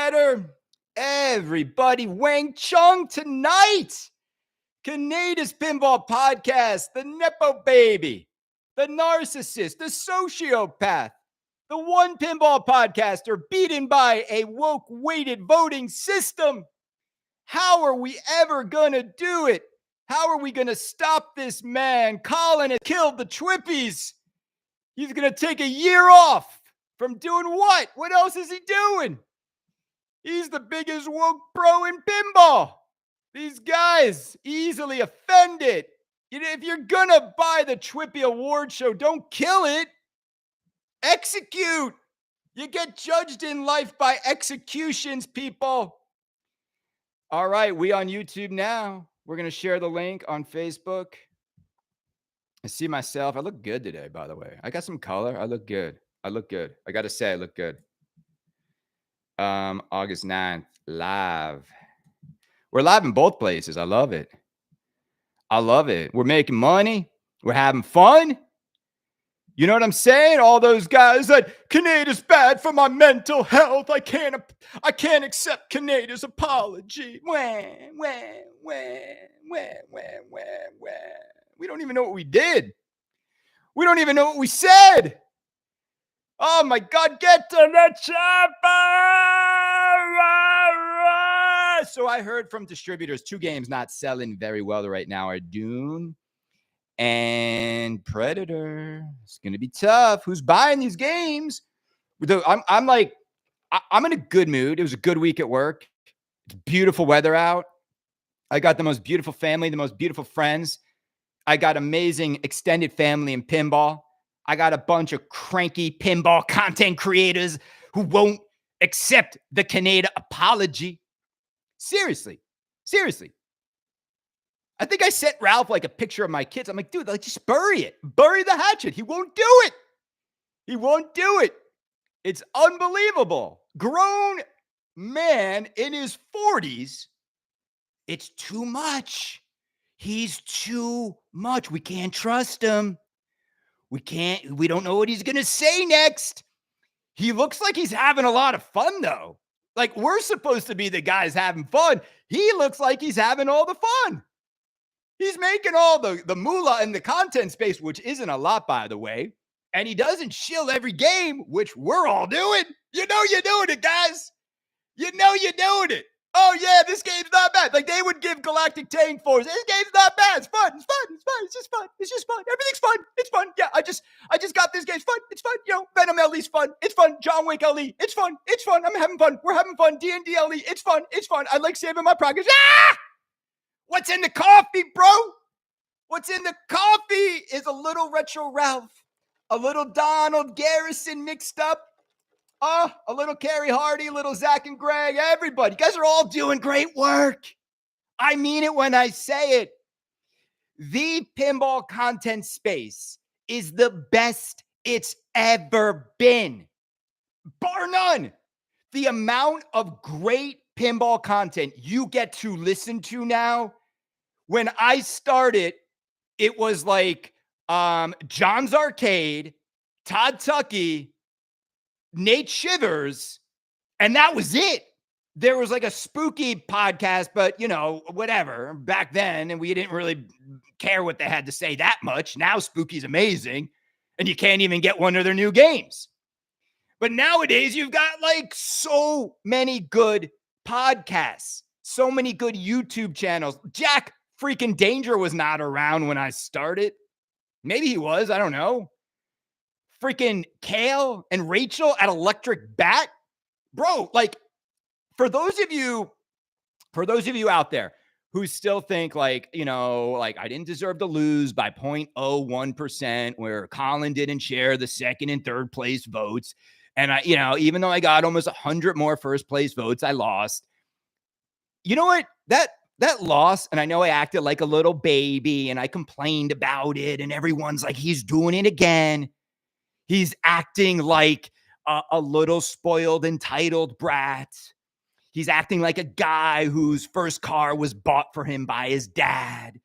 chatter. Everybody, Wang Chung tonight. Canada's Pinball Podcast, the Nepo Baby, the narcissist, the sociopath, the one pinball podcaster beaten by a woke weighted voting system. How are we ever going to do it? How are we going to stop this man? Colin has killed the Twippies. He's going to take a year off from doing what? What else is he doing? He's the biggest woke pro in pinball. These guys easily offended. If you're going to buy the Twippy Award show, don't kill it. Execute. You get judged in life by executions, people. All right, we on YouTube now. We're going to share the link on Facebook. I see myself. I look good today, by the way. I got some color. I look good. I got to say, I look good. August 9th, live. We're live in both places. I love it. We're making money. We're having fun. You know what I'm saying? All those guys that Canada's bad for my mental health. I can't accept Canada's apology. Wah. We don't even know what we did. We don't even know what we said. Oh my God, get to the chopper! So I heard from distributors, 2 games not selling very well right now are Dune and Predator. It's going to be tough. Who's buying these games? I'm in a good mood. It was a good week at work. It's beautiful weather out. I got the most beautiful family, the most beautiful friends. I got amazing extended family in pinball. I got a bunch of cranky pinball content creators who won't accept the Canada apology. Seriously. I think I sent Ralph like a picture of my kids. I'm like, dude, just bury it. Bury the hatchet. He won't do it. It's unbelievable. Grown man in his 40s. It's too much. He's too much. We can't trust him. We don't know what he's going to say next. He looks like he's having a lot of fun, though. Like, we're supposed to be the guys having fun. He looks like he's having all the fun. He's making all the moolah in the content space, which isn't a lot, by the way. And he doesn't shill every game, which we're all doing. You know you're doing it, guys. You know you're doing it. Oh, yeah, this game's not bad. Like, they would give Galactic Tank Force. This game's not bad. It's fun. It's just fun. Everything's fun. It's fun. Yeah, I just got this game. It's fun. It's fun. You know, Venom LE's fun. It's fun. John Wick LE. It's fun. I'm having fun. We're having fun. D&D LE. It's fun. I like saving my progress. Ah! What's in the coffee, bro? What's in the coffee is a little Retro Ralph, a little Donald Garrison mixed up. A little Carrie Hardy, a little Zach and Greg, everybody. You guys are all doing great work. I mean it when I say it. The pinball content space is the best it's ever been. Bar none. The amount of great pinball content you get to listen to now. When I started, it was like John's Arcade, Todd Tuckey, Nate Shivers, and that was it. There was like a spooky podcast, but whatever back then, and we didn't really care what they had to say that much. Now spooky's amazing, and you can't even get one of their new games. But nowadays, you've got like so many good podcasts, so many good YouTube channels. Jack freaking Danger was not around when I started. Maybe he was, I don't know. Freaking Kale and Rachel at Electric Bat. Bro, like, for those of you out there who still think like I didn't deserve to lose by 0.01%, where Colin didn't share the second and third place votes. And even though I got almost 100 more first place votes, I lost. You know what? That loss, and I know I acted like a little baby and I complained about it, and everyone's like, he's doing it again. He's acting like a little spoiled, entitled brat. He's acting like a guy whose first car was bought for him by his dad.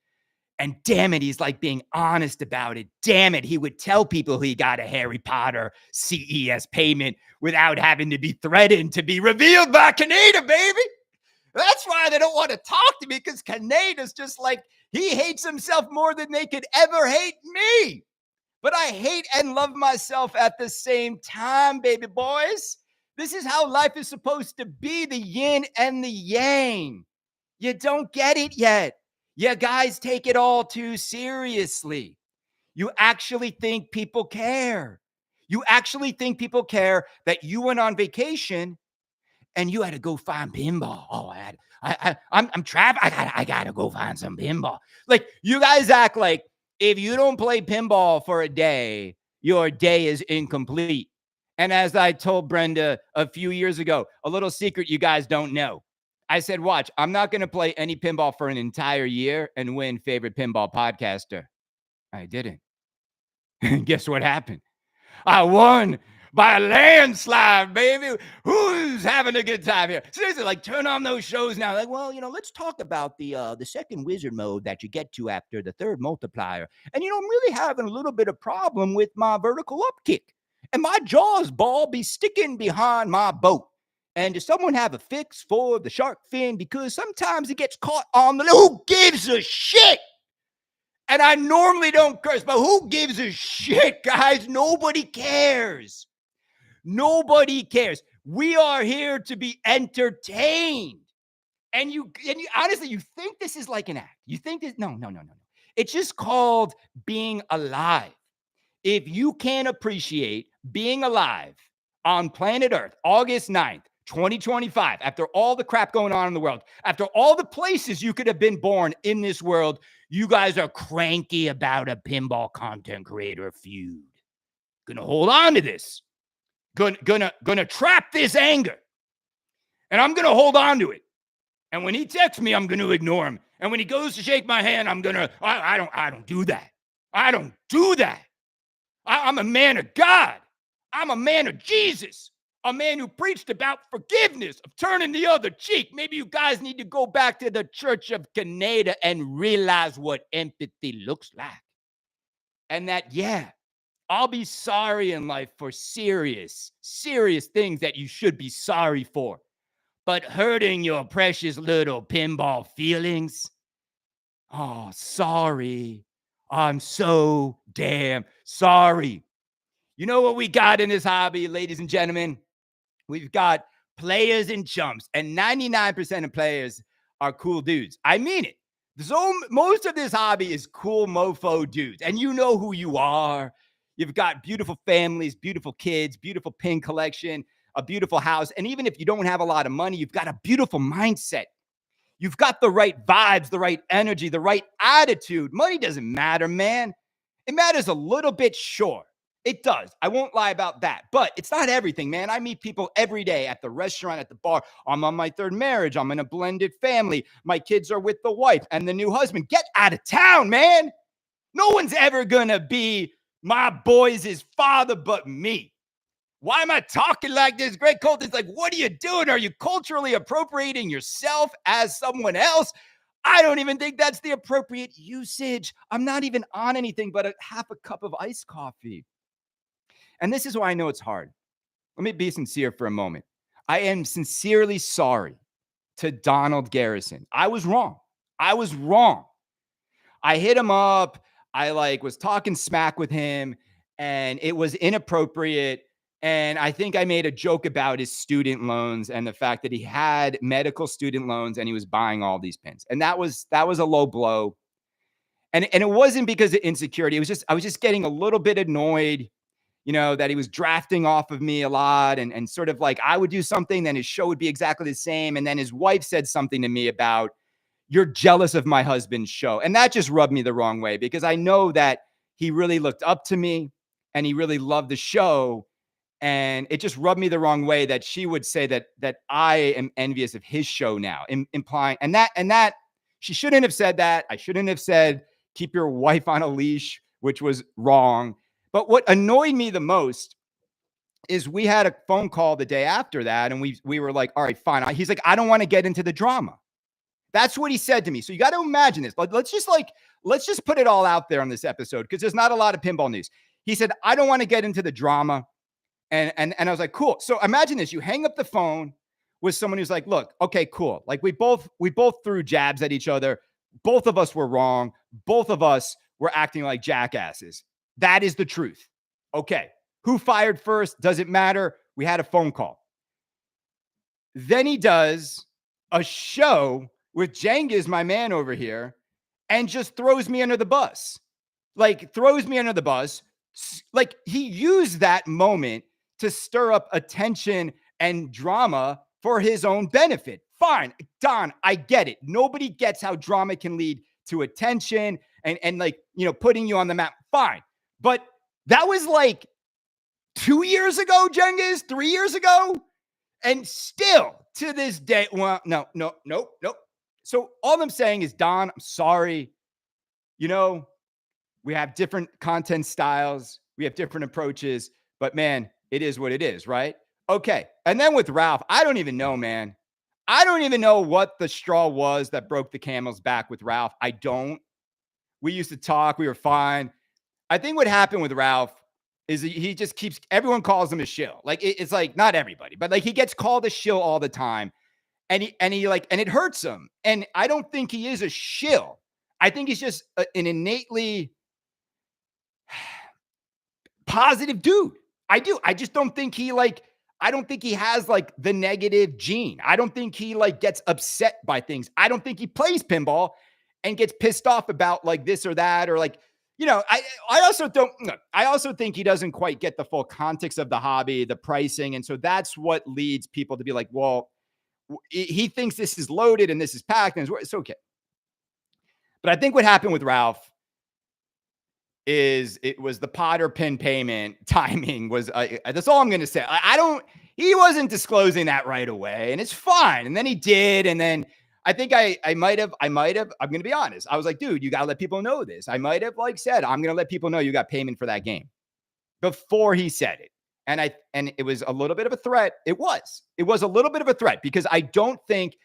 And damn it, he's like being honest about it. Damn it, he would tell people he got a Harry Potter CES payment without having to be threatened to be revealed by Canada, baby. That's why they don't want to talk to me, because Canada's just like, he hates himself more than they could ever hate me. But I hate and love myself at the same time, baby boys. This is how life is supposed to be, the yin and the yang. You don't get it yet. You guys take it all too seriously. You actually think people care. You actually think people care that you went on vacation and you had to go find pinball. Oh, I'm trapped. I gotta go find some pinball. Like, you guys act like if you don't play pinball for a day, your day is incomplete. And as I told Brenda a few years ago, a little secret you guys don't know. I said, watch, I'm not going to play any pinball for an entire year and win favorite pinball podcaster. I didn't. Guess what happened? I won by a landslide, baby. Who's having a good time here? Seriously, like, turn on those shows now. Like, well, let's talk about the second wizard mode that you get to after the third multiplier. And I'm really having a little bit of problem with my vertical up kick. And my jaws ball be sticking behind my boat. And does someone have a fix for the shark fin? Because sometimes it gets caught on the... Who gives a shit? And I normally don't curse, but who gives a shit, guys? Nobody cares. Nobody cares. We are here to be entertained. And you honestly, you think this is like an act. You think this, no. It's just called being alive. If you can't appreciate being alive on planet Earth, August 9th, 2025, after all the crap going on in the world, after all the places you could have been born in this world, you guys are cranky about a pinball content creator feud. Gonna hold on to this. Gonna trap this anger. And I'm gonna hold on to it. And when he texts me, I'm gonna ignore him. And when he goes to shake my hand, I don't do that. I don't do that. I'm a man of God. I'm a man of Jesus. A man who preached about forgiveness, of turning the other cheek. Maybe you guys need to go back to the Church of Canada and realize what empathy looks like. And that, yeah, I'll be sorry in life for serious things that you should be sorry for. But hurting your precious little pinball feelings? Oh, sorry. I'm so damn sorry. You know what we got in this hobby, ladies and gentlemen? We've got players and chumps, and 99% of players are cool dudes. I mean it. So most of this hobby is cool mofo dudes, and you know who you are. You've got beautiful families, beautiful kids, beautiful pin collection, a beautiful house. And even if you don't have a lot of money, you've got a beautiful mindset. You've got the right vibes, the right energy, the right attitude. Money doesn't matter, man. It matters a little bit, sure. It does. I won't lie about that. But it's not everything, man. I meet people every day at the restaurant, at the bar. I'm on my third marriage. I'm in a blended family. My kids are with the wife and the new husband. Get out of town, man. No one's ever going to be my boys' father but me. Why am I talking like this? Greg Colton's like, what are you doing? Are you culturally appropriating yourself as someone else? I don't even think that's the appropriate usage. I'm not even on anything but half a cup of iced coffee. And this is why I know it's hard. Let me be sincere for a moment. I am sincerely sorry to Donald Garrison. I was wrong. I hit him up. I was talking smack with him, and it was inappropriate. And I think I made a joke about his student loans and the fact that he had medical student loans and he was buying all these pins. And that was a low blow. And it wasn't because of insecurity. I was just getting a little bit annoyed, that he was drafting off of me a lot and sort of like I would do something, then his show would be exactly the same. And then his wife said something to me about, you're jealous of my husband's show. And that just rubbed me the wrong way because I know that he really looked up to me and he really loved the show. And it just rubbed me the wrong way that she would say that I am envious of his show now, implying, and that she shouldn't have said that. I shouldn't have said, keep your wife on a leash, which was wrong. But what annoyed me the most is we had a phone call the day after that, and we were like, all right, fine. He's like, I don't want to get into the drama. That's what he said to me. So you got to imagine this. But let's just put it all out there on this episode because there's not a lot of pinball news. He said, I don't want to get into the drama. And I was like, cool. So imagine this. You hang up the phone with someone who's like, look, okay, cool. Like we both threw jabs at each other. Both of us were wrong. Both of us were acting like jackasses. That is the truth. Okay. Who fired first? Doesn't matter. We had a phone call. Then he does a show with Jengiz, my man over here, and just throws me under the bus. Like throws me under the bus. Like he used that moment to stir up attention and drama for his own benefit. Fine. Don, I get it. Nobody gets how drama can lead to attention and like, putting you on the map. Fine. But that was like 2 years ago, Jengiz, 3 years ago. And still to this day, well, no. So all I'm saying is, Don, I'm sorry. We have different content styles. We have different approaches, but man, it is what it is, right? Okay. And then with Ralph, I don't even know, man. I don't even know what the straw was that broke the camel's back with Ralph. I don't. We used to talk. We were fine. I think what happened with Ralph is he just keeps, everyone calls him a shill. Like it's like, not everybody, but like he gets called a shill all the time. And it hurts him. And I don't think he is a shill. I think he's just an innately positive dude. I do. I just don't think I don't think he has like the negative gene. I don't think he like gets upset by things. I don't think he plays pinball and gets pissed off about like this or that, or like, I also think he doesn't quite get the full context of the hobby, the pricing. And so that's what leads people to be like, well, he thinks this is loaded and this is packed and it's okay. But I think what happened with Ralph is it was the Potter pin payment timing was, that's all I'm going to say. He wasn't disclosing that right away and it's fine. And then he did. And then I think I might have, I'm going to be honest. I was like, dude, you got to let people know this. I might have like said, I'm going to let people know you got payment for that game before he said it. And it was a little bit of a threat. It was a little bit of a threat because I don't think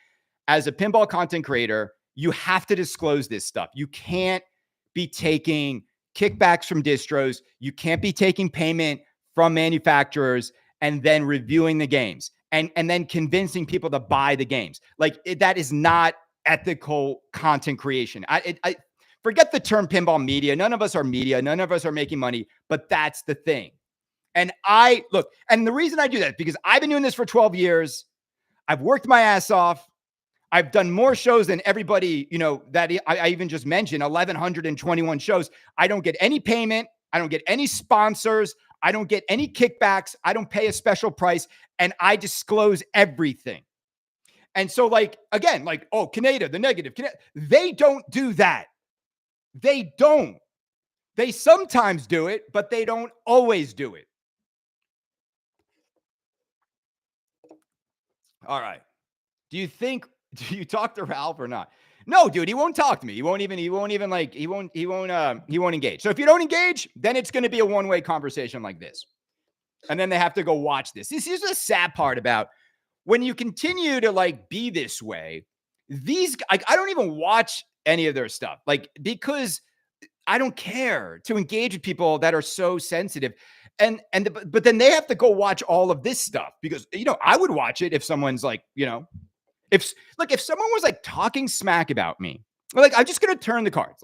as a pinball content creator, you have to disclose this stuff. You can't be taking kickbacks from distros. You can't be taking payment from manufacturers and then reviewing the games and then convincing people to buy the games. Like that is not ethical content creation. I forget the term pinball media. None of us are media. None of us are making money, but that's the thing. And and the reason I do that is because I've been doing this for 12 years. I've worked my ass off. I've done more shows than everybody, that I even just mentioned, 1,121 shows. I don't get any payment. I don't get any sponsors. I don't get any kickbacks. I don't pay a special price. And I disclose everything. And so again, Canada, the negative, they don't do that. They don't. They sometimes do it, but they don't always do it. All right. Do you talk to Ralph or not? No, dude, he won't talk to me. He won't engage. So if you don't engage, then it's going to be a one-way conversation like this. And then they have to go watch this. This is the sad part about when you continue to be this way. I don't even watch any of their stuff, because I don't care to engage with people that are so sensitive. But then they have to go watch all of this stuff because, I would watch it if someone's if someone was talking smack about me, I'm just going to turn the cards.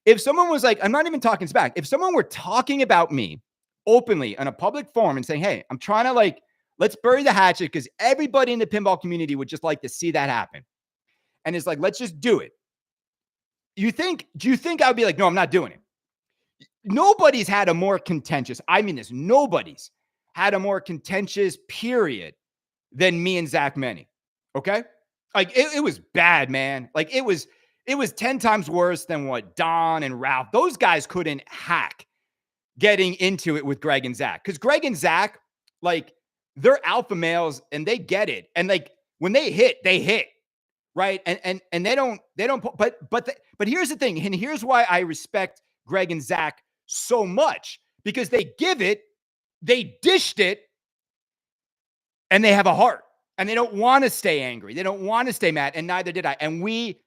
If someone was I'm not even talking smack. If someone were talking about me openly on a public forum and saying, hey, I'm trying to let's bury the hatchet because everybody in the pinball community would just like to see that happen. And it's let's just do it. Do you think I would be no, I'm not doing it. Nobody's had a more contentious, nobody's had a more contentious period than me and Zach Meny. Okay. It was bad, man. It was 10 times worse than what Don and Ralph, those guys couldn't hack getting into it with Greg and Zach. Cause Greg and Zach, they're alpha males and they get it. And when they hit. Right. And they don't, but here's the thing. And here's why I respect Greg and Zach so much, because they give it, they dished it, and they have a heart, and they don't want to stay angry. They don't want to stay mad. And neither did I. And we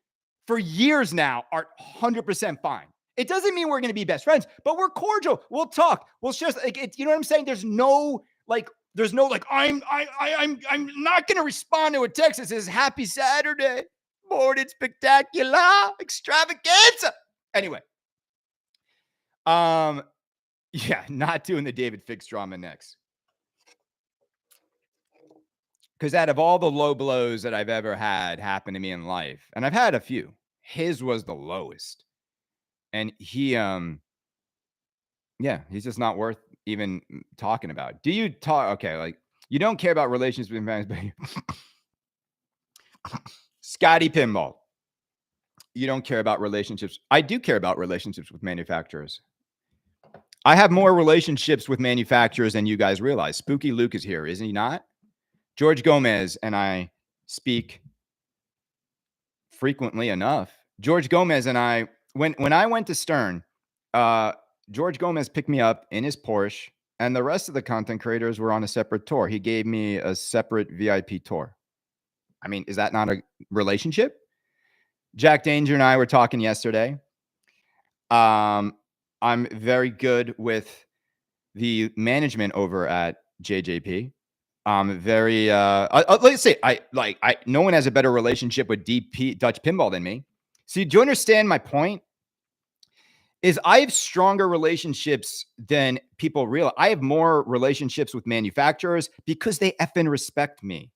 for years now are 100% fine. It doesn't mean we're going to be best friends, but we're cordial. We'll talk. We'll just like it, you know what I'm saying? There's no like I'm not going to respond to a text that says happy Saturday, morning spectacular extravaganza. Anyway, yeah, not doing the David Fix drama next. Because out of all the low blows that I've ever had happen to me in life, and I've had a few, his was the lowest. And he, yeah, he's just not worth even talking about. Do you talk? Okay, like you don't care about relationships with fans, but Scotty Pinball, you don't care about relationships. I do care about relationships with manufacturers. I have more relationships with manufacturers than you guys realize. Spooky Luke is here, isn't he not? George Gomez and I speak frequently enough. George Gomez and I, when I went to Stern, George Gomez picked me up in his Porsche, and the rest of the content creators were on a separate tour. He gave me a separate VIP tour. I mean, is that not a relationship? Jack Danger and I were talking yesterday. I'm very good with the management over at JJP. Very let's say no one has a better relationship with DP Dutch Pinball than me. So do you understand my point? Is I have stronger relationships than people realize. I have more relationships with manufacturers because they effing respect me.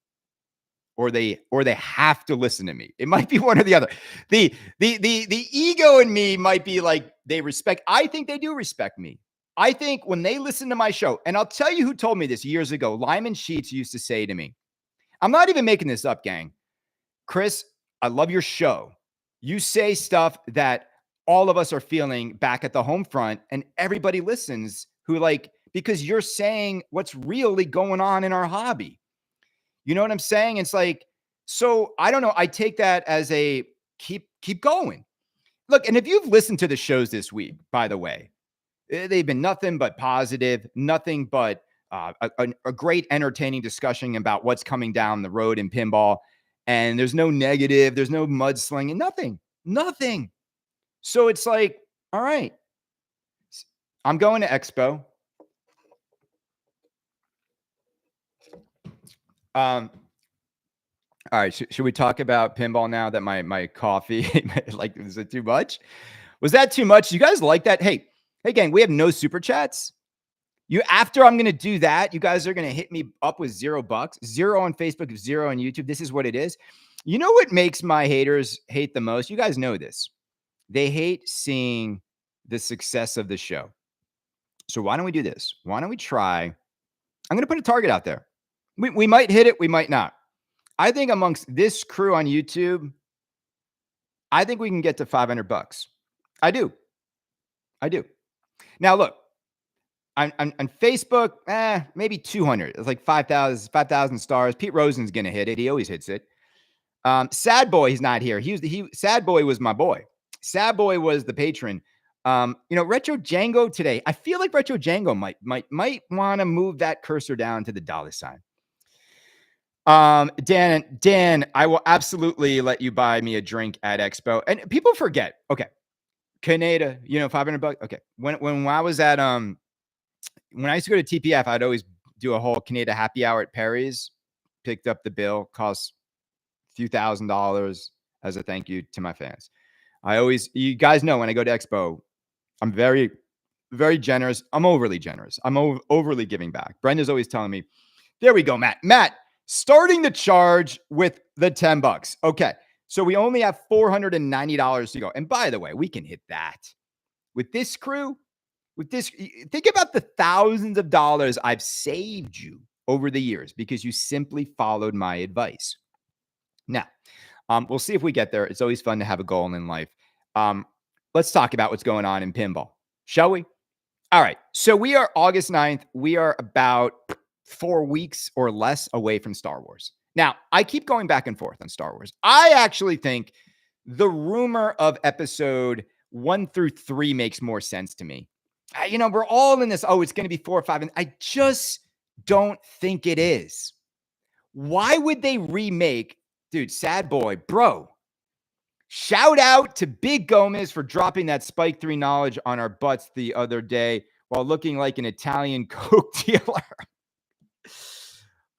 Or they have to listen to me. It might be one or the other. The ego in me might be like they respect. I think they do respect me. I think when they listen to my show, and I'll tell you who told me this years ago. Lyman Sheets used to say to me, I'm not even making this up, gang. Chris, I love your show. You say stuff that all of us are feeling back at the home front, and everybody listens because you're saying what's really going on in our hobby. You know what I'm saying? It's like, so I don't know. I take that as a keep going. Look, and if you've listened to the shows this week, by the way, they've been nothing but positive, nothing but a great entertaining discussion about what's coming down the road in pinball. And there's no negative, there's no mudslinging, nothing. So it's like, all right, I'm going to Expo. All right, should we talk about pinball now that my coffee, like, is it too much? Was that too much? You guys like that? Hey, gang, we have no super chats. After I'm going to do that, you guys are going to hit me up with $0, 0 on Facebook, 0 on YouTube. This is what it is. You know what makes my haters hate the most? You guys know this. They hate seeing the success of the show. So why don't we do this? Why don't we try? I'm going to put a target out there. We might hit it. We might not. I think amongst this crew on YouTube, I think we can get to $500. I do. Now, look, on Facebook, maybe 200. It's like 5,000 stars. Pete Rosen's going to hit it. He always hits it. Sad Boy, he's not here. Sad Boy was my boy. Sad Boy was the patron. Retro Django today. I feel like Retro Django might want to move that cursor down to the $sign. Dan, I will absolutely let you buy me a drink at Expo. And people forget. Okay. Canada, $500. Okay. When I was at, when I used to go to TPF, I'd always do a whole Canada happy hour at Perry's, picked up the bill, cost a few $1,000s as a thank you to my fans. You guys know when I go to Expo, I'm very, very generous. I'm overly generous. I'm overly giving back. Brenda's always telling me, there we go, Matt, starting the charge with the $10. Okay. So we only have $490 to go. And by the way, we can hit that with this crew. Think about the thousands of dollars I've saved you over the years because you simply followed my advice. Now, we'll see if we get there. It's always fun to have a goal in life. Let's talk about what's going on in pinball, shall we? All right. So we are August 9th. We are about 4 weeks or less away from Star Wars. Now, I keep going back and forth on Star Wars. I actually think the rumor of episode 1 through 3 makes more sense to me. We're all in this, it's going to be 4 or 5. And I just don't think it is. Why would they remake, dude, Sad Boy, bro? Shout out to Big Gomez for dropping that Spike 3 knowledge on our butts the other day while looking like an Italian Coke dealer.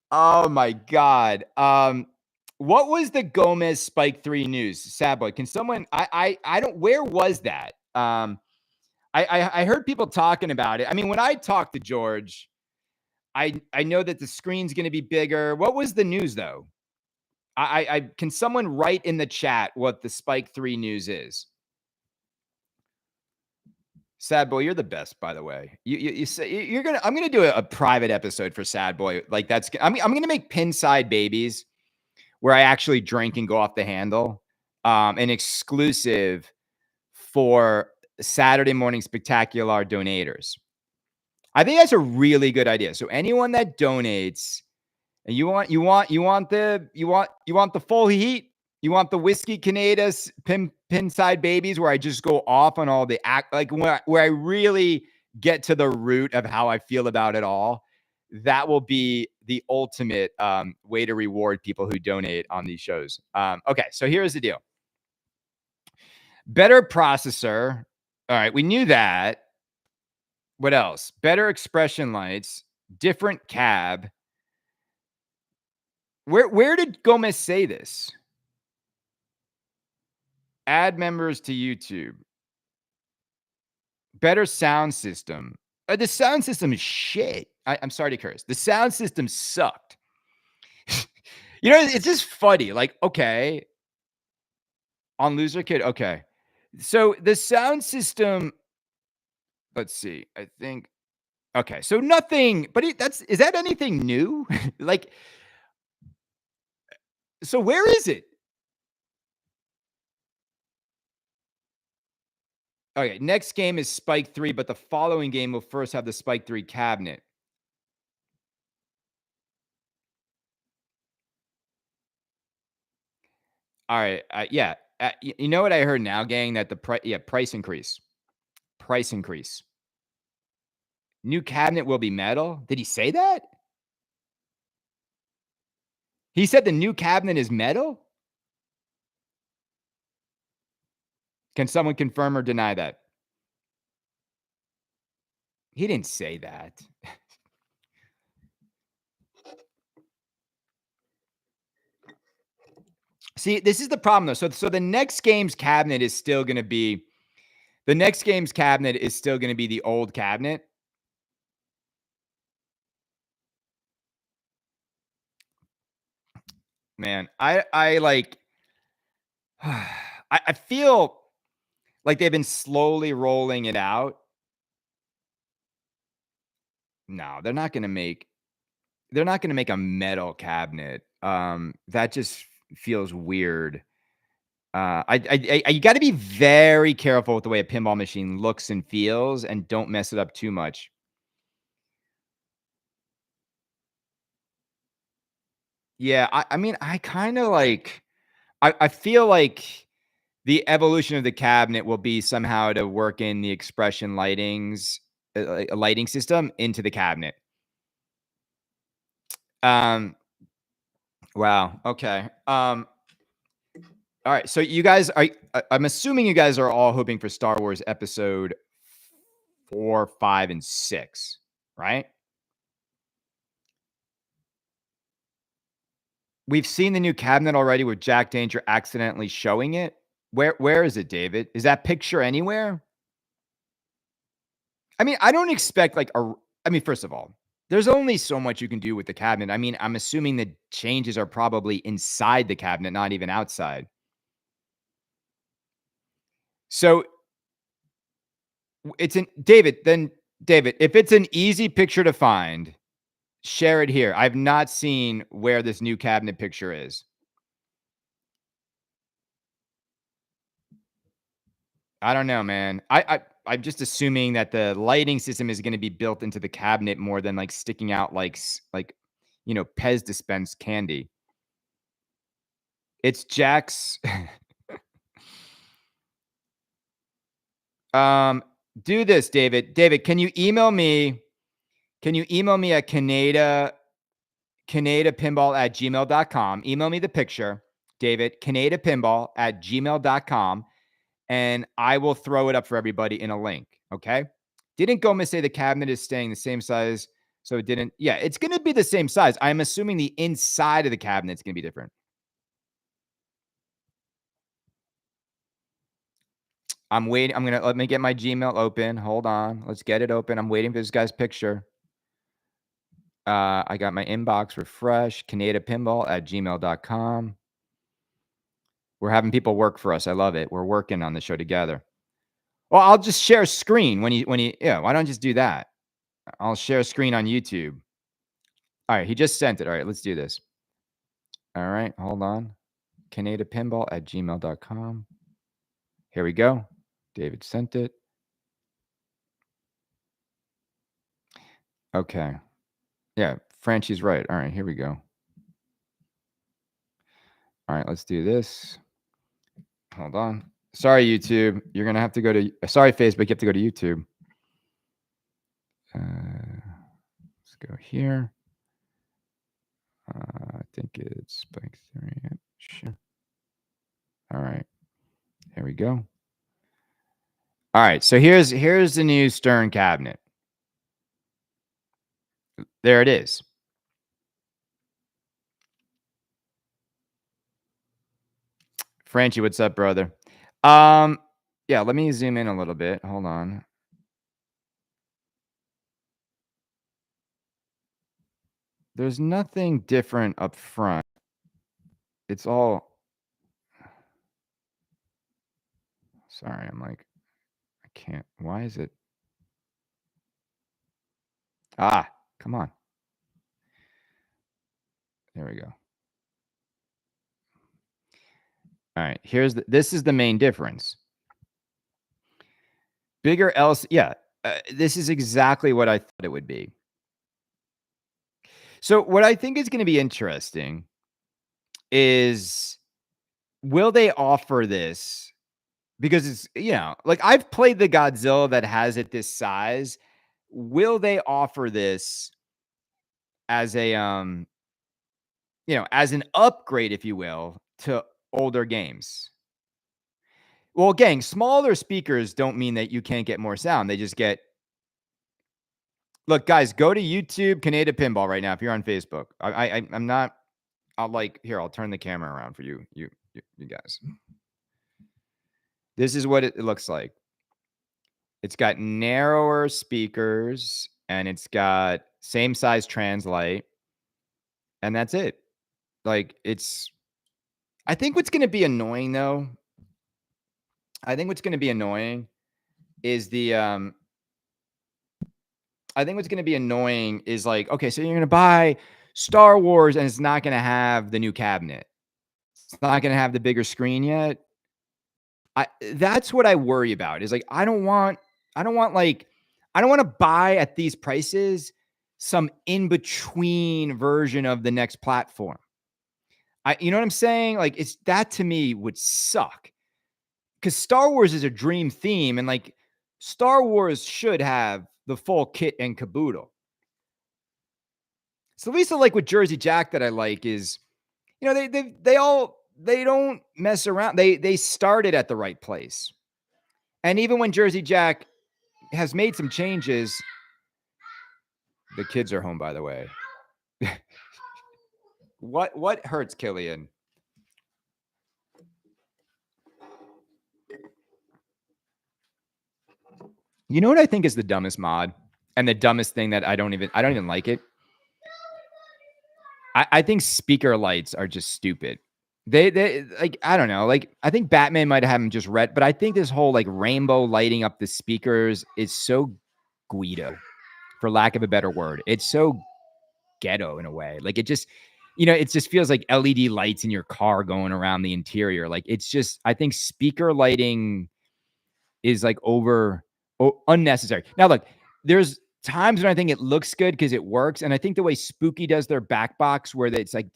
Oh my God. What was the Gomez Spike 3 news? Sad boy. Can someone I don't where was that? I heard people talking about it. I mean, when I talked to George, I know that the screen's gonna be bigger. What was the news though? I can someone write in the chat what the Spike 3 news is? Sad boy, you're the best, by the way. You say you're gonna. I'm gonna do a private episode for Sad boy. Like that's. I'm gonna make Pinside Babies, where I actually drink and go off the handle. An exclusive for Saturday morning spectacular donators. I think that's a really good idea. So anyone that donates, and you want the full heat. You want the whiskey Canadas Pinside Babies, where I just go off on all the act, like where I really get to the root of how I feel about it all. That will be the ultimate way to reward people who donate on these shows. Okay, so here's the deal. Better processor. All right, we knew that. What else? Better expression lights, different cab. Where did Gomez say this? Add members to YouTube. Better sound system. The sound system is shit. I'm sorry to curse. The sound system sucked. You know, it's just funny. Like, okay. On Loser Kid, okay. So the sound system, let's see. I think, okay. So nothing, but is that anything new? Like, so where is it? Okay, next game is Spike 3, but the following game will first have the Spike 3 cabinet. All right, yeah. You know what I heard now, gang? That the price increase. Price increase. New cabinet will be metal. Did he say that? He said the new cabinet is metal? Can someone confirm or deny that? He didn't say that. See, this is the problem though. So the next game's cabinet is still going to be the old cabinet. Man, I like I feel like they've been slowly rolling it out. No, they're not going to make a metal cabinet. That just feels weird. You got to be very careful with the way a pinball machine looks and feels, and don't mess it up too much. Yeah, I mean, I kind of like. I feel like the evolution of the cabinet will be somehow to work in the expression lighting system into the cabinet. Wow. Okay. All right. So you guys I'm assuming you guys are all hoping for Star Wars episode 4, 5, and 6, right? We've seen the new cabinet already with Jack Danger accidentally showing it. Where is it, David? Is that picture anywhere? I mean, I don't expect first of all, there's only so much you can do with the cabinet. I mean, I'm assuming the changes are probably inside the cabinet, not even outside. So it's David, if it's an easy picture to find, share it here. I've not seen where this new cabinet picture is. I don't know, man. I'm just assuming that the lighting system is going to be built into the cabinet more than like sticking out like Pez dispense candy. It's Jack's. Do this, David. David, can you email me? Can you email me at canadapinball@gmail.com? Email me the picture. David, canadapinball@gmail.com, and I will throw it up for everybody in a link. Okay. Didn't Gomez say the cabinet is staying the same size? So it didn't. Yeah, it's going to be the same size. I'm assuming the inside of the cabinet is going to be different. I'm waiting. Let me get my Gmail open. Hold on. Let's get it open. I'm waiting for this guy's picture. I got my inbox refreshed. canadapinball@gmail.com. We're having people work for us. I love it. We're working on the show together. Well, I'll just share a screen when you, yeah, why don't you just do that? I'll share a screen on YouTube. All right. He just sent it. All right. Let's do this. All right. Hold on. canadapinball@gmail.com. Here we go. David sent it. Okay. Yeah. Franchi's right. All right. Here we go. All right. Let's do this. Hold on. Sorry, YouTube. You're going to have to go to, sorry, Facebook. You have to go to YouTube. Let's go here. I think it's Spike 3. Sure. All right. Here we go. All right. So here's the new Stern cabinet. There it is. Franchi, what's up, brother? Yeah, let me zoom in a little bit. Hold on. There's nothing different up front. It's all, sorry, I'm like, I can't, why is it? Come on. There we go. All right, this is the main difference. Bigger LCD, yeah, this is exactly what I thought it would be. So what I think is going to be interesting is, will they offer this? Because it's, like I've played the Godzilla that has it this size. Will they offer this as a, as an upgrade, if you will, to older games? Well, gang, smaller speakers don't mean that you can't get more sound. They just get, look, guys, go to YouTube, Canada Pinball right now. If you're on Facebook, I'm not, I'll turn the camera around for you guys. This is what it looks like. It's got narrower speakers and it's got same size translite. And that's it. Like I think what's going to be annoying though, is like, okay, so you're going to buy Star Wars and it's not going to have the new cabinet. It's not going to have the bigger screen yet. That's what I worry about, is like, I don't want to buy at these prices some in-between version of the next platform. You know what I'm saying? Like, it's that to me would suck, because Star Wars is a dream theme, and like Star Wars should have the full kit and caboodle. So at least like with Jersey Jack that I like is, they don't mess around. They started at the right place. And even when Jersey Jack has made some changes, the kids are home, by the way. What hurts, Killian? You know what I think is the dumbest mod, and the dumbest thing that I don't even like it? I think speaker lights are just stupid. They like, I don't know. Like, I think Batman might have them just red, but I think this whole like rainbow lighting up the speakers is so Guido, for lack of a better word. It's so ghetto in a way. Like, it just, it just feels like LED lights in your car going around the interior. Like, it's just, I think speaker lighting is like unnecessary. Now, look, there's times when I think it looks good because it works. And I think the way Spooky does their back box, where it's like,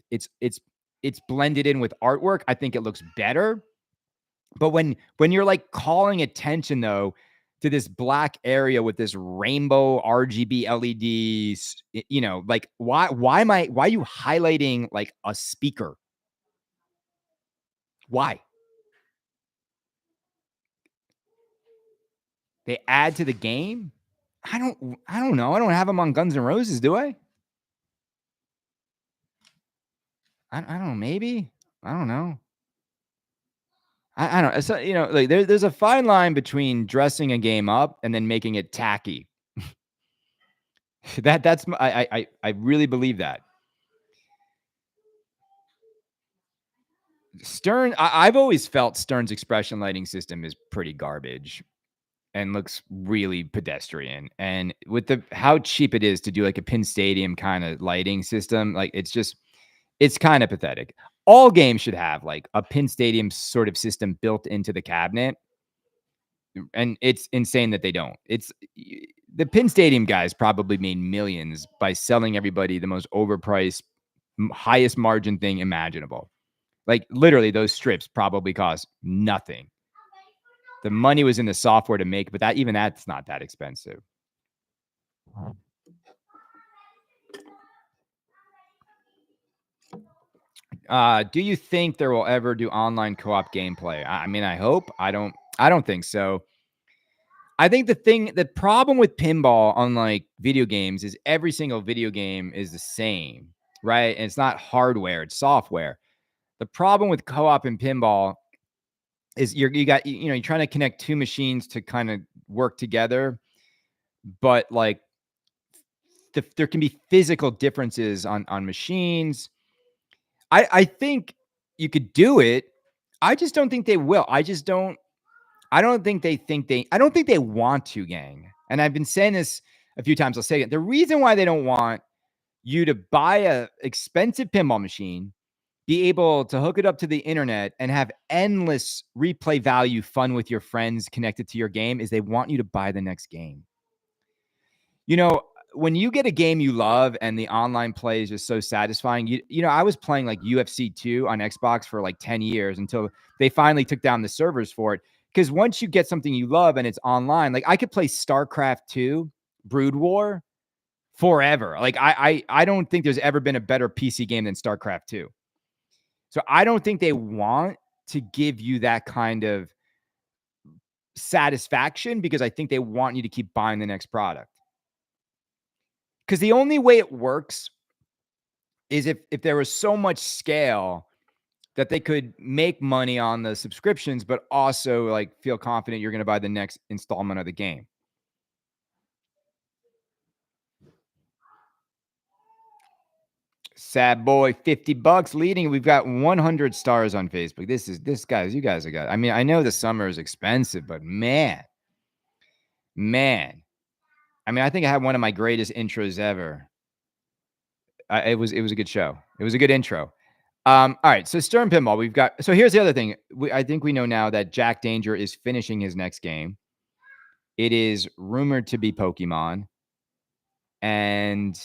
it's blended in with artwork, I think it looks better. But when you're like calling attention though to this black area with this rainbow RGB LEDs, like why are you highlighting like a speaker? Why? They add to the game? I don't know. I don't have them on Guns N' Roses, do I? I don't know. Maybe. I don't know. I don't. So, like there's a fine line between dressing a game up and then making it tacky. I really believe that. Stern, I've always felt Stern's expression lighting system is pretty garbage and looks really pedestrian. And with how cheap it is to do like a Pin Stadium kind of lighting system, like it's kind of pathetic. All games should have like a Pin Stadium sort of system built into the cabinet. And it's insane that they don't. The Pin Stadium guys probably made millions by selling everybody the most overpriced, highest margin thing imaginable. Like literally those strips probably cost nothing. The money was in the software to make, but that's not that expensive. Do you think there will ever do online co-op gameplay? I mean, I hope. I don't think so. I think the problem with pinball, unlike video games, is every single video game is the same, right? And it's not hardware, it's software. The problem with co-op and pinball is you're trying to connect two machines to kind of work together, but like there can be physical differences on machines. I think you could do it. I just don't think they will. I don't think they want to, gang. And I've been saying this a few times. I'll say it. The reason why they don't want you to buy a expensive pinball machine, be able to hook it up to the internet and have endless replay value fun with your friends connected to your game is they want you to buy the next game. When you get a game you love and the online play is just so satisfying, I was playing like UFC 2 on Xbox for like 10 years until they finally took down the servers for it. Because once you get something you love and it's online, like I could play StarCraft 2, Brood War forever. Like I don't think there's ever been a better PC game than StarCraft 2. So I don't think they want to give you that kind of satisfaction because I think they want you to keep buying the next product. Because the only way it works is if there was so much scale that they could make money on the subscriptions, but also like feel confident you're going to buy the next installment of the game. Sad boy, $50 leading. We've got 100 stars on Facebook. You guys are good. I mean, I know the summer is expensive, but man. I mean, I think I had one of my greatest intros ever. It was a good show. It was a good intro. All right. So Stern Pinball, so here's the other thing. I think we know now that Jack Danger is finishing his next game. It is rumored to be Pokemon. And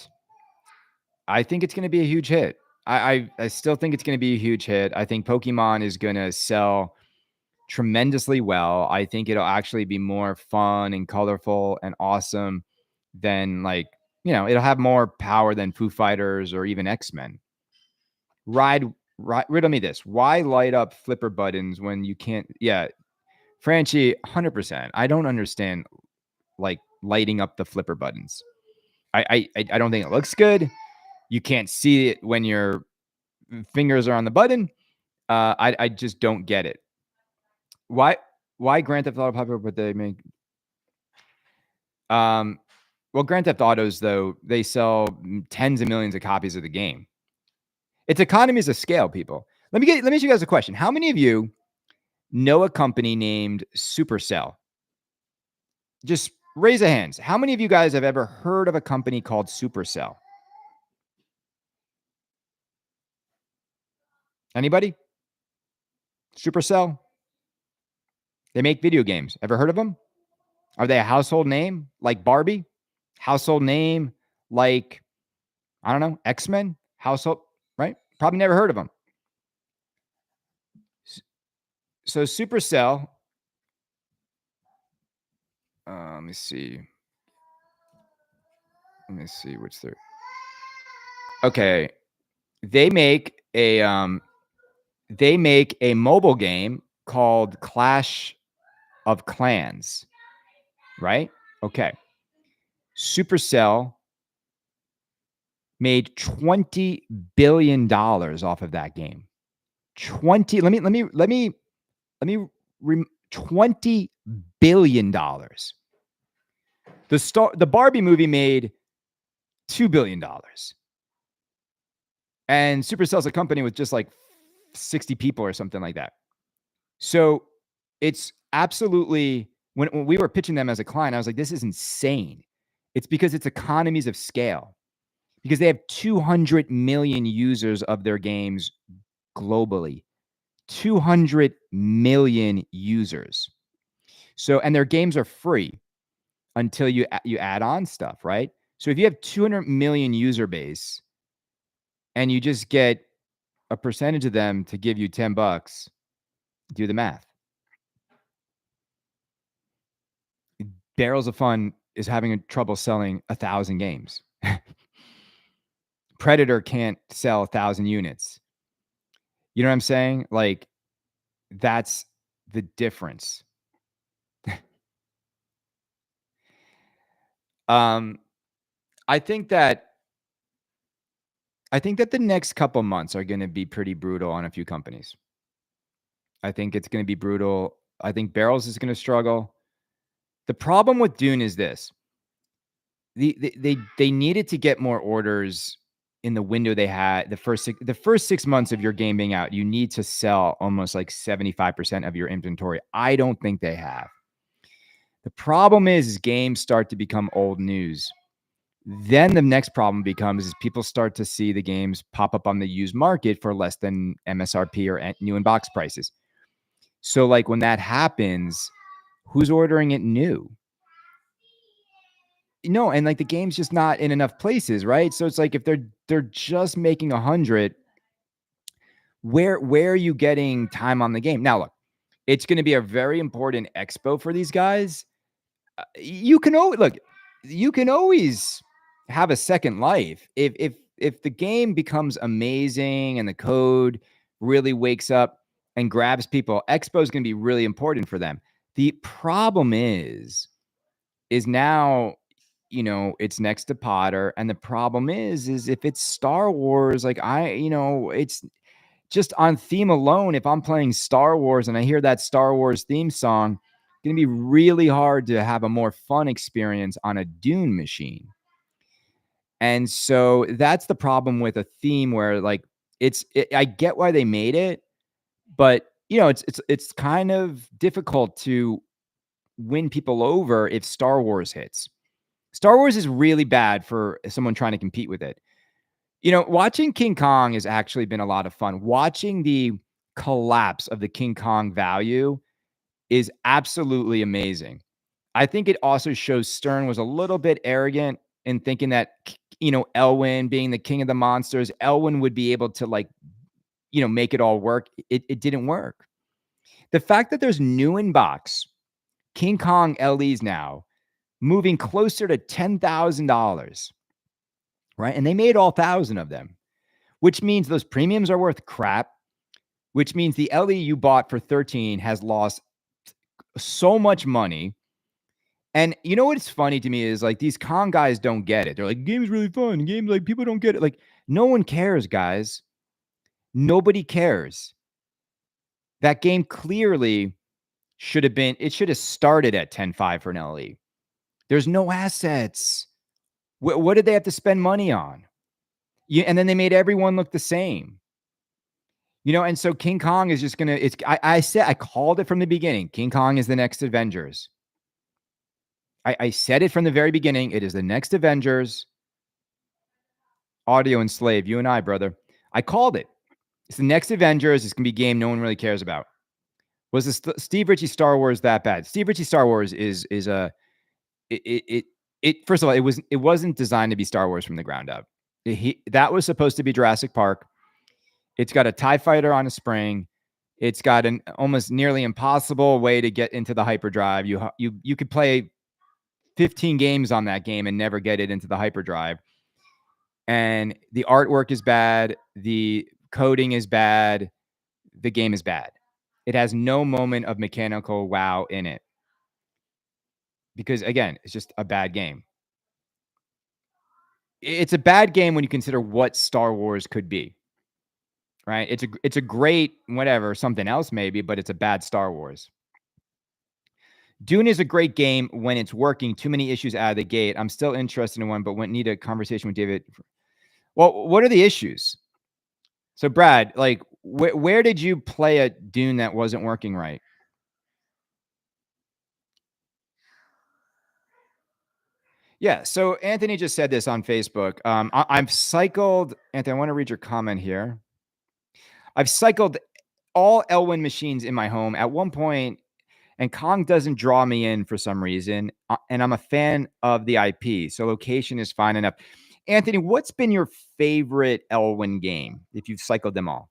I think it's going to be a huge hit. I still think it's going to be a huge hit. I think Pokemon is going to sell tremendously well. I think it'll actually be more fun and colorful and awesome than it'll have more power than Foo Fighters or even X-Men. Riddle me this. Why light up flipper buttons when you can't? Yeah, Franchi, 100%. I don't understand like lighting up the flipper buttons. I don't think it looks good. You can't see it when your fingers are on the button. I just don't get it. Why Grand Theft Auto popular, but they make well, Grand Theft Autos, though, they sell tens of millions of copies of the game. It's economies of scale, people. Let me ask you guys a question. How many of you know a company named Supercell? Just raise a hands. How many of you guys have ever heard of a company called Supercell? Anybody? Supercell? They make video games. Ever heard of them? Are they a household name like Barbie? Household name like, I don't know, X-Men? Household, right? Probably never heard of them. So Supercell, let me see what's their. Okay, they make a they make a mobile game called Clash of Clans, right? Okay. Supercell made $20 billion off of that game. 20, let me $20 billion. The Barbie movie made $2 billion. And Supercell's a company with just like 60 people or something like that. So it's absolutely, when we were pitching them as a client, I was like, this is insane. It's because it's economies of scale, because they have 200 million users of their games globally. 200 million users. So, and their games are free until you add on stuff, right? So if you have 200 million user base and you just get a percentage of them to give you $10, do the math. Barrels of Fun is having trouble selling 1,000 games. Predator can't sell 1,000 units. You know what I'm saying? Like, that's the difference. I think that the next couple months are going to be pretty brutal on a few companies. I think it's going to be brutal. I think Barrels is going to struggle. The problem with Dune is this. They needed to get more orders in the window they had. The first 6 months of your game being out, you need to sell almost like 75% of your inventory. I don't think they have. The problem is games start to become old news. Then the next problem becomes is people start to see the games pop up on the used market for less than MSRP or new in box prices. So like when that happens, who's ordering it new? No, and like the game's just not in enough places, right? So it's like if they're just making 100, where are you getting time on the game? Now look, it's going to be a very important expo for these guys. You can always have a second life if the game becomes amazing and the code really wakes up and grabs people. Expo is going to be really important for them. The problem is now, it's next to Potter, and the problem is if it's Star Wars, like it's just on theme alone. If I'm playing Star Wars and I hear that Star Wars theme song, it's going to be really hard to have a more fun experience on a Dune machine. And so that's the problem with a theme where like I get why they made it, but it's kind of difficult to win people over if Star Wars hits. Star Wars is really bad for someone trying to compete with it. Watching King Kong has actually been a lot of fun. Watching the collapse of the King Kong value is absolutely amazing. I think it also shows Stern was a little bit arrogant in thinking that, Elwyn being the king of the monsters, Elwyn would be able to make it all work. It didn't work. The fact that there's new in box King Kong LEs now moving closer to $10,000, right? And they made all 1,000 of them, which means those premiums are worth crap, which means the LE you bought for 13 has lost so much money. And you know what's funny to me is like these Kong guys don't get it. They're like, game's really fun. Game's like, people don't get it. Like, no one cares, guys. Nobody cares. That game clearly should have started at 10.5 for an LE. There's no assets. What did they have to spend money on? And then they made everyone look the same. And so King Kong is just gonna. I called it from the beginning. King Kong is the next Avengers. I said it from the very beginning. It is the next Avengers. Audio and Slave, you and I, brother. I called it. It's the next Avengers. It's gonna be a game no one really cares about. Was this Steve Ritchie Star Wars that bad? Steve Ritchie Star Wars is a. It first of all, it wasn't designed to be Star Wars from the ground up. That was supposed to be Jurassic Park. It's got a TIE fighter on a spring. It's got an almost nearly impossible way to get into the hyperdrive. You could play 15 games on that game and never get it into the hyperdrive. And the artwork is bad. The coding is bad. the game is bad. It has no moment of mechanical wow in it. Because again, it's just a bad game. It's a bad game when you consider what Star Wars could be. Right? It's a great whatever, something else maybe, but it's a bad Star Wars. Dune is a great game when it's working. Too many issues out of the gate. I'm still interested in one, but need a conversation with David. Well, what are the issues? So, Brad, like, where did you play a Dune that wasn't working right? Yeah. So Anthony just said this on Facebook. I've cycled. Anthony, I want to read your comment here. I've cycled all Elwyn machines in my home at one point, and Kong doesn't draw me in for some reason. And I'm a fan of the IP, so location is fine enough. Anthony, what's been your favorite Elwyn game if you've cycled them all?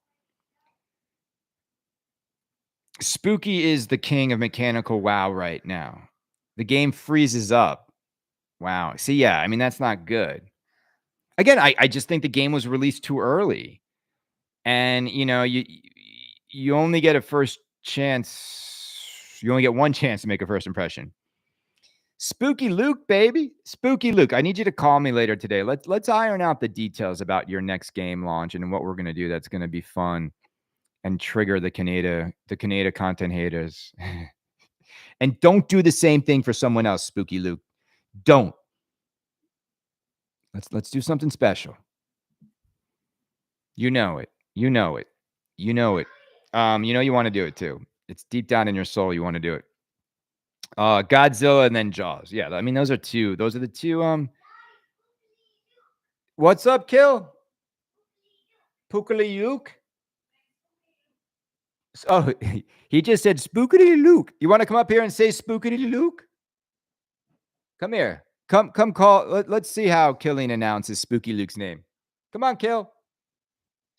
Spooky is the king of mechanical wow right now. The game freezes up. Wow. See, yeah, I mean, that's not good. Again, I just think the game was released too early. And, you only get a first chance. You only get one chance to make a first impression. Spooky Luke, baby. Spooky Luke. I need you to call me later today. Let's iron out the details about your next game launch and what we're going to do. That's going to be fun and trigger the Canada content haters. And don't do the same thing for someone else, Spooky Luke. Don't. Let's do something special. You know it. You know it. You know it. You want to do it too. It's deep down in your soul. You want to do it. Godzilla and then Jaws. Yeah, I mean those are the two. What's up, Kill? Pookily Luke? Oh, he just said Spookity Luke. You want to come up here and say Spookity Luke? Come here. Come call. Let's see how Killing announces Spooky Luke's name. Come on, Kill.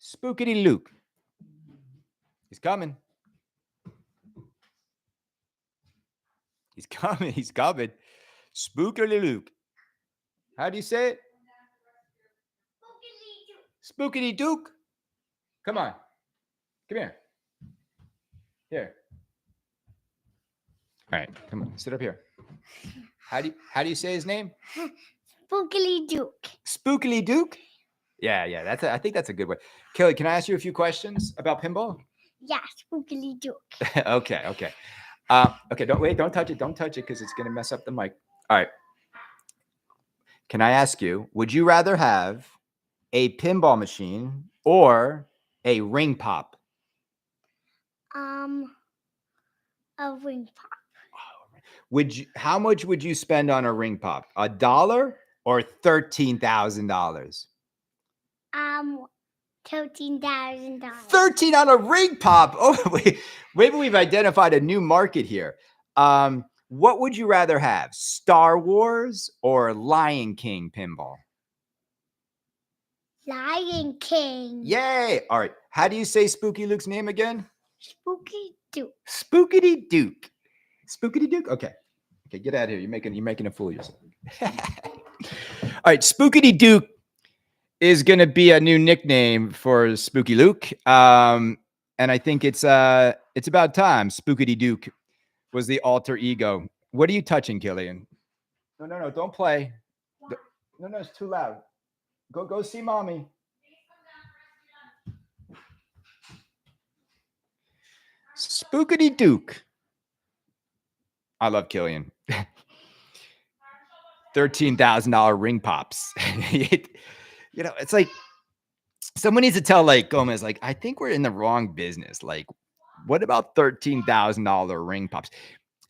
Spookity Luke. He's coming. He's coming. He's coming. Spookily Luke. How do you say it? Spookity Duke. Come on. Come here. Here. All right. Come on. Sit up here. How do you say his name? Spookily Duke. Spookily Duke? Yeah. I think that's a good way. Kelly, can I ask you a few questions about pinball? Yeah, Spookily Duke. Okay. Okay. Don't touch it. Don't touch it because it's gonna mess up the mic. All right. Can I ask you, would you rather have a pinball machine or a ring pop? A ring pop. How much would you spend on a ring pop? $1 or $13,000? $13,000. 13 on a ring pop. Oh, wait, maybe we've identified a new market here. What would you rather have, Star Wars or Lion King pinball? Lion King. Yay! All right. How do you say Spooky Luke's name again? Spooky Duke. Spookity Duke. Spookity Duke. Okay, get out of here. You're making a fool of yourself. All right, Spookity Duke is going to be a new nickname for Spooky Luke. And I think it's about time. Spookity Duke was the alter ego. What are you touching, Killian? No, don't play. No, it's too loud. Go see mommy. Spookity Duke. I love Killian. $13,000 ring pops. It's like someone needs to tell like Gomez, like, I think we're in the wrong business. Like, what about $13,000 ring pops?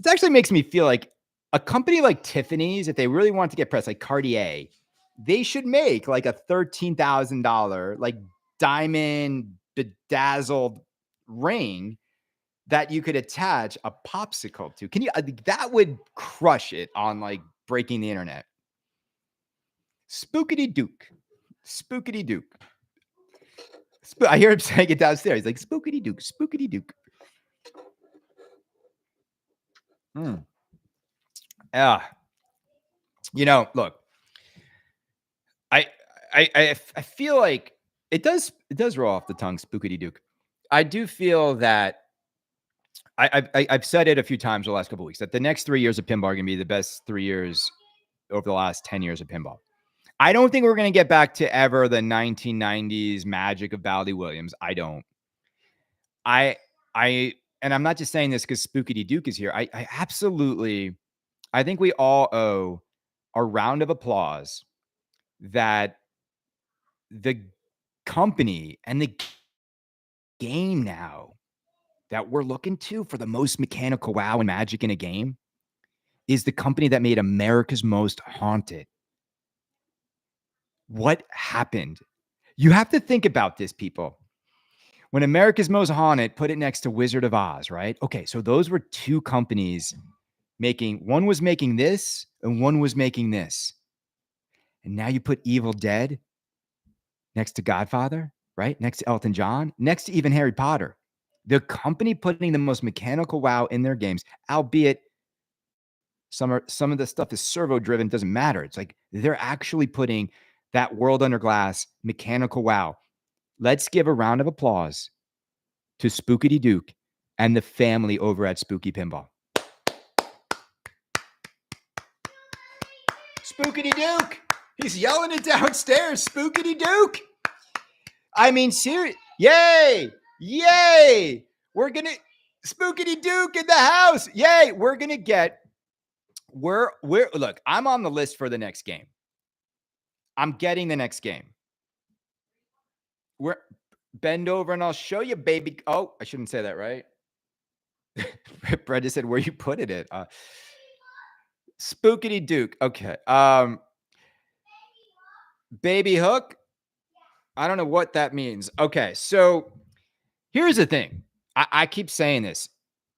It actually makes me feel like a company like Tiffany's, if they really want to get press, like Cartier, they should make like a $13,000 like diamond bedazzled ring that you could attach a popsicle to. Can you? That would crush it on like breaking the internet. Spookity Duke. Spookity Duke. I hear him saying it downstairs. He's like, Spookity Duke. Spookity Duke. Yeah. Look, I feel like it does roll off the tongue, Spookity Duke. I do feel that I've said it a few times the last couple of weeks that the next 3 years of pinball are going to be the best 3 years over the last 10 years of pinball. I don't think we're going to get back to ever the 1990s magic of Bally Williams. I don't. I and I'm not just saying this because Spookity Duke is here. I absolutely, I think we all owe a round of applause that the company and the game now that we're looking to for the most mechanical wow and magic in a game is the company that made America's Most Haunted. What happened? You have to think about this, people. When America's Most Haunted, put it next to Wizard of Oz, right? Okay, so those were two companies making, one was making this and one was making this. And now you put Evil Dead next to Godfather, right? Next to Elton John, next to even Harry Potter. The company putting the most mechanical wow in their games, albeit some of the stuff is servo driven, doesn't matter. It's like they're actually putting that world under glass mechanical wow. Let's give a round of applause to Spookity Duke and the family over at Spooky Pinball. Spookity Duke. He's yelling it downstairs. Spookity Duke. I mean, seriously. Yay. Yay. We're going to Spookity Duke in the house. Yay. We're going to get, we're look, I'm on the list for the next game. I'm getting the next game. We're bend over and I'll show you, baby. Oh, I shouldn't say that, right? Brenda said, where you put it at? Spookity Duke. Okay. Baby hook. I don't know what that means. Okay. So here's the thing. I keep saying this.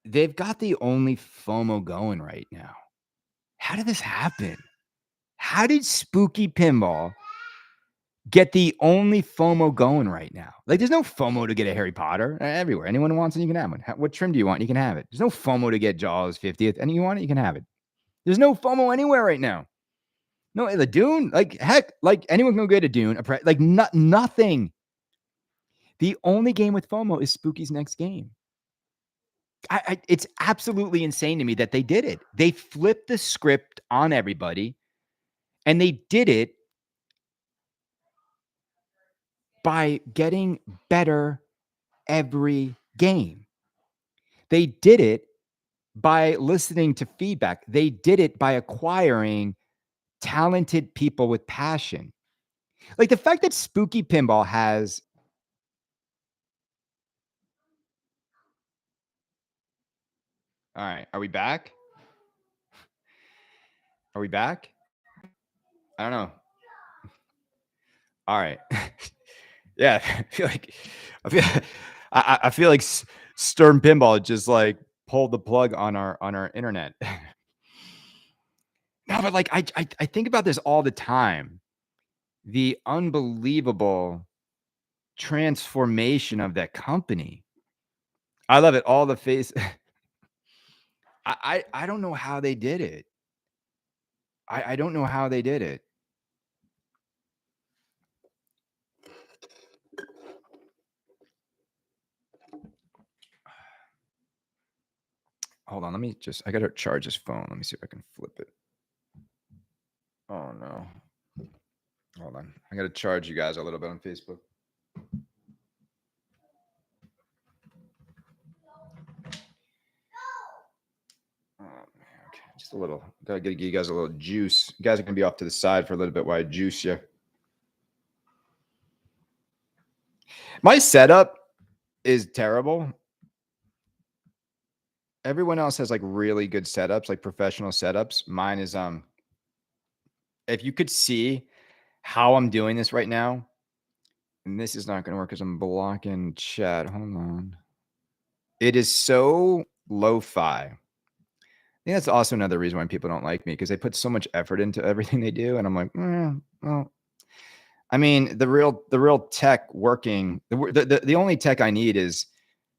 They've got the only FOMO going right now. How did this happen? How did Spooky Pinball get the only FOMO going right now? Like, there's no FOMO to get a Harry Potter everywhere. Anyone who wants it, you can have one. What trim do you want? You can have it. There's no FOMO to get Jaws 50th. And you want it, you can have it. There's no FOMO anywhere right now. No, the Dune, like, heck, like anyone can go get a Dune, like nothing. The only game with FOMO is Spooky's next game. It's absolutely insane to me that they did it. They flipped the script on everybody, and they did it by getting better every game. They did it by listening to feedback. They did it by acquiring talented people with passion. Like the fact that Spooky Pinball has all right, are we back? Are we back? I don't know. All right. Yeah, I feel like Stern Pinball just like pulled the plug on our internet. No, but like I think about this all the time. The unbelievable transformation of that company. I love it. All the face. I don't know how they did it. I don't know how they did it. Hold on, I gotta charge this phone. Let me see if I can flip it. Oh no. Hold on. I gotta charge you guys a little bit on Facebook. Oh man, okay. Just a little. Gotta give you guys a little juice. You guys are gonna be off to the side for a little bit while I juice you. My setup is terrible. Everyone else has like really good setups, like professional setups. Mine is if you could see how I'm doing this right now, and this is not going to work because I'm blocking chat. Hold on. It is so lo-fi. I think that's also another reason why people don't like me, because they put so much effort into everything they do, and I'm like, well, I mean, the real tech working, the only tech I need is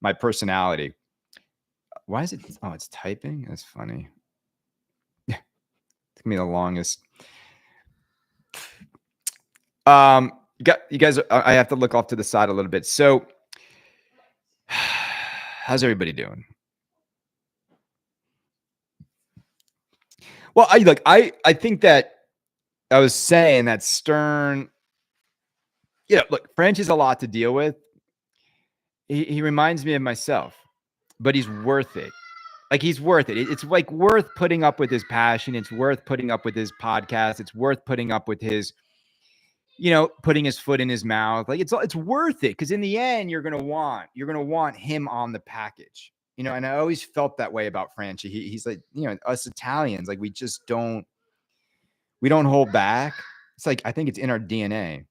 my personality. Why is it? Oh, it's typing. That's funny. Took me the longest. You guys, I have to look off to the side a little bit. So How's everybody doing? Well, I think that I was saying that Stern, look, French is a lot to deal with. He reminds me of myself, but he's worth it. Like, he's worth it. It's like worth putting up with his passion. It's worth putting up with his podcast. It's worth putting up with his, putting his foot in his mouth. Like, it's worth it, because in the end, you're gonna want him on the package. And I always felt that way about Franchi. He's like, us Italians, like, we don't hold back. It's like, I think it's in our DNA.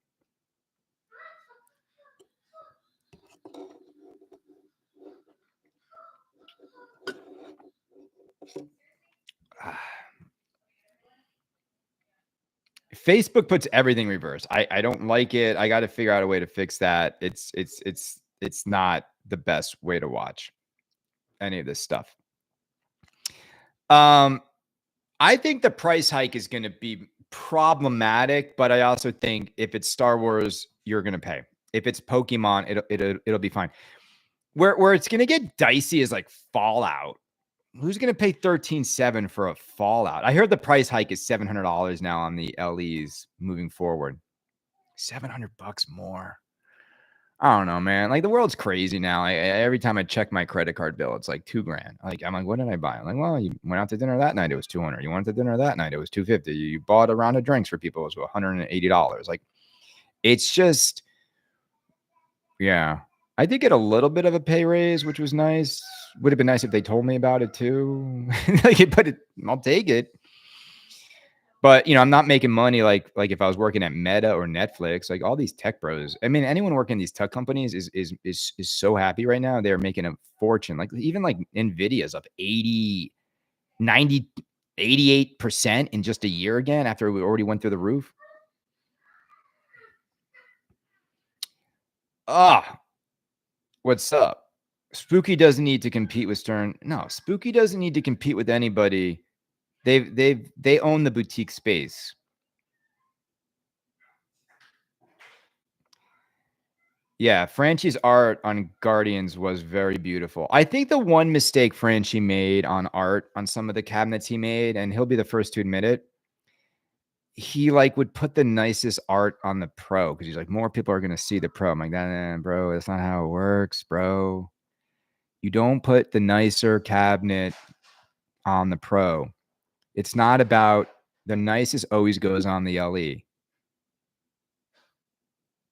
Facebook puts everything reverse. I don't like it. I got to figure out a way to fix that. It's not the best way to watch any of this stuff. I think the price hike is going to be problematic, but I also think if it's Star Wars, you're going to pay. If it's Pokemon, it'll be fine. Where it's going to get dicey is like Fallout. Who's going to pay $13.7 for a Fallout? I heard the price hike is $700 now on the LEs moving forward. $700 more. I don't know, man. Like, the world's crazy now. Every time I check my credit card bill, it's like $2,000. I'm like, what did I buy? I'm like, well, you went out to dinner that night, it was $200. You went to dinner that night, it was $250. You bought a round of drinks for people, it was $180. Like, it's just, yeah. I did get a little bit of a pay raise, which was nice. Would have been nice if they told me about it too. I'll take it. But, I'm not making money like if I was working at Meta or Netflix. Like, all these tech bros. I mean, anyone working in these tech companies is so happy right now. They're making a fortune. Like, even like Nvidia's up 80, 90, 88% in just a year again after we already went through the roof. What's up? Spooky doesn't need to compete with Stern. No, Spooky doesn't need to compete with anybody. They own the boutique space. Yeah, Franchi's art on Guardians was very beautiful. I think the one mistake Franchi made on art on some of the cabinets he made, and he'll be the first to admit it, he would put the nicest art on the Pro, because he's like, more people are going to see the Pro. I'm like, nah, bro, that's not how it works, bro. You don't put the nicer cabinet on the Pro. It's not about the nicest always goes on the LE.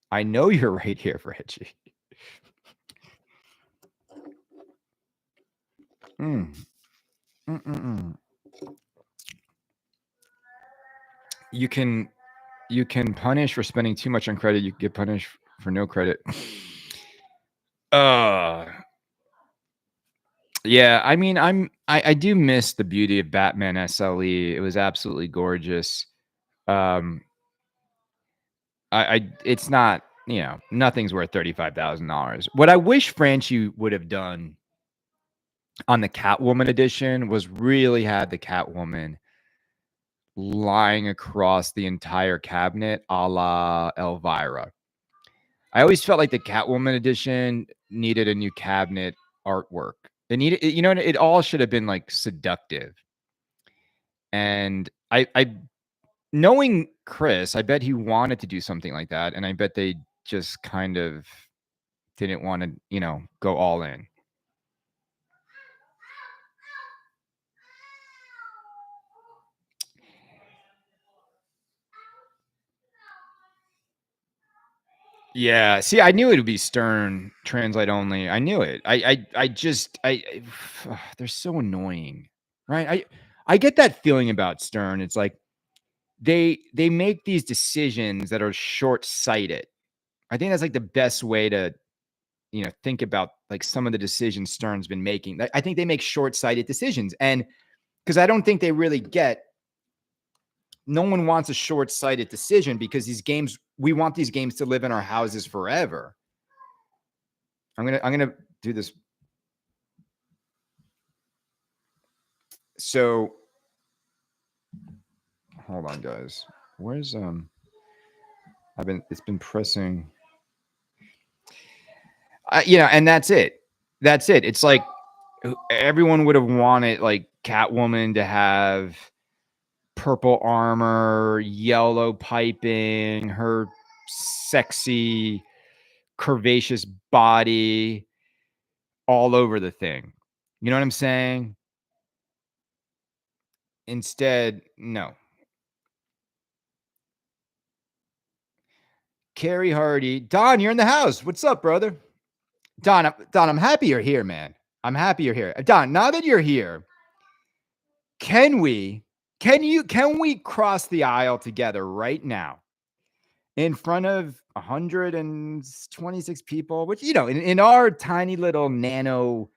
I know you're right here, Reggie. You can punish for spending too much on credit. You get punished for no credit. Yeah, I mean, I do miss the beauty of Batman SLE. It was absolutely gorgeous. It's not, nothing's worth $35,000. What I wish Franchi would have done on the Catwoman edition was really had the Catwoman lying across the entire cabinet, a la Elvira. I always felt like the Catwoman edition needed a new cabinet artwork. It needed, it all should have been like seductive. And I knowing Chris, I bet he wanted to do something like that, and I bet they just kind of didn't want to, go all in. Yeah. See, I knew it would be Stern translate only. I knew it. They're so annoying, right? I get that feeling about Stern. It's like they make these decisions that are short-sighted. I think that's like the best way to, think about like some of the decisions Stern's been making. I think they make short-sighted decisions, and because I don't think they really get. No one wants a short-sighted decision, because these games, we want these games to live in our houses forever. I'm gonna do this. So hold on, guys. Where's it's been pressing. And that's it. That's it. It's like everyone would have wanted like Catwoman to have purple armor, yellow piping, her sexy, curvaceous body all over the thing. You know what I'm saying? Instead, no. Carrie Hardy. Don, you're in the house. What's up, brother? Don, I'm happy you're here, man. I'm happy you're here. Don, now that you're here, can we cross the aisle together right now in front of 126 people, which, you know, in our tiny little nano,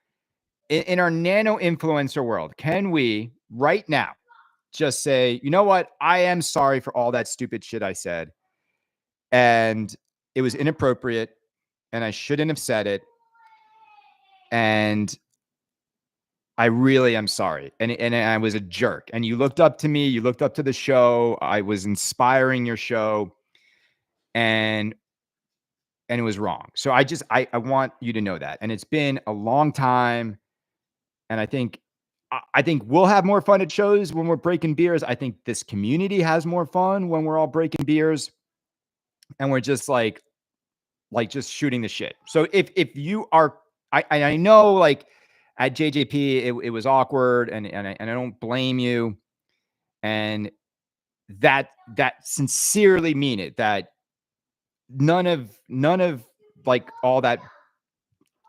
in our nano influencer world, can we right now just say, you know what? I am sorry for all that stupid shit I said. And it was inappropriate and I shouldn't have said it. And I really am sorry. And I was a jerk. And you looked up to me, you looked up to the show. I was inspiring your show. And it was wrong. So I want you to know that. And it's been a long time. And I think we'll have more fun at shows when we're breaking beers. I think this community has more fun when we're all breaking beers and we're just like just shooting the shit. So if you are, I know like at JJP it was awkward and I don't blame you. And that sincerely mean it, that none of like all that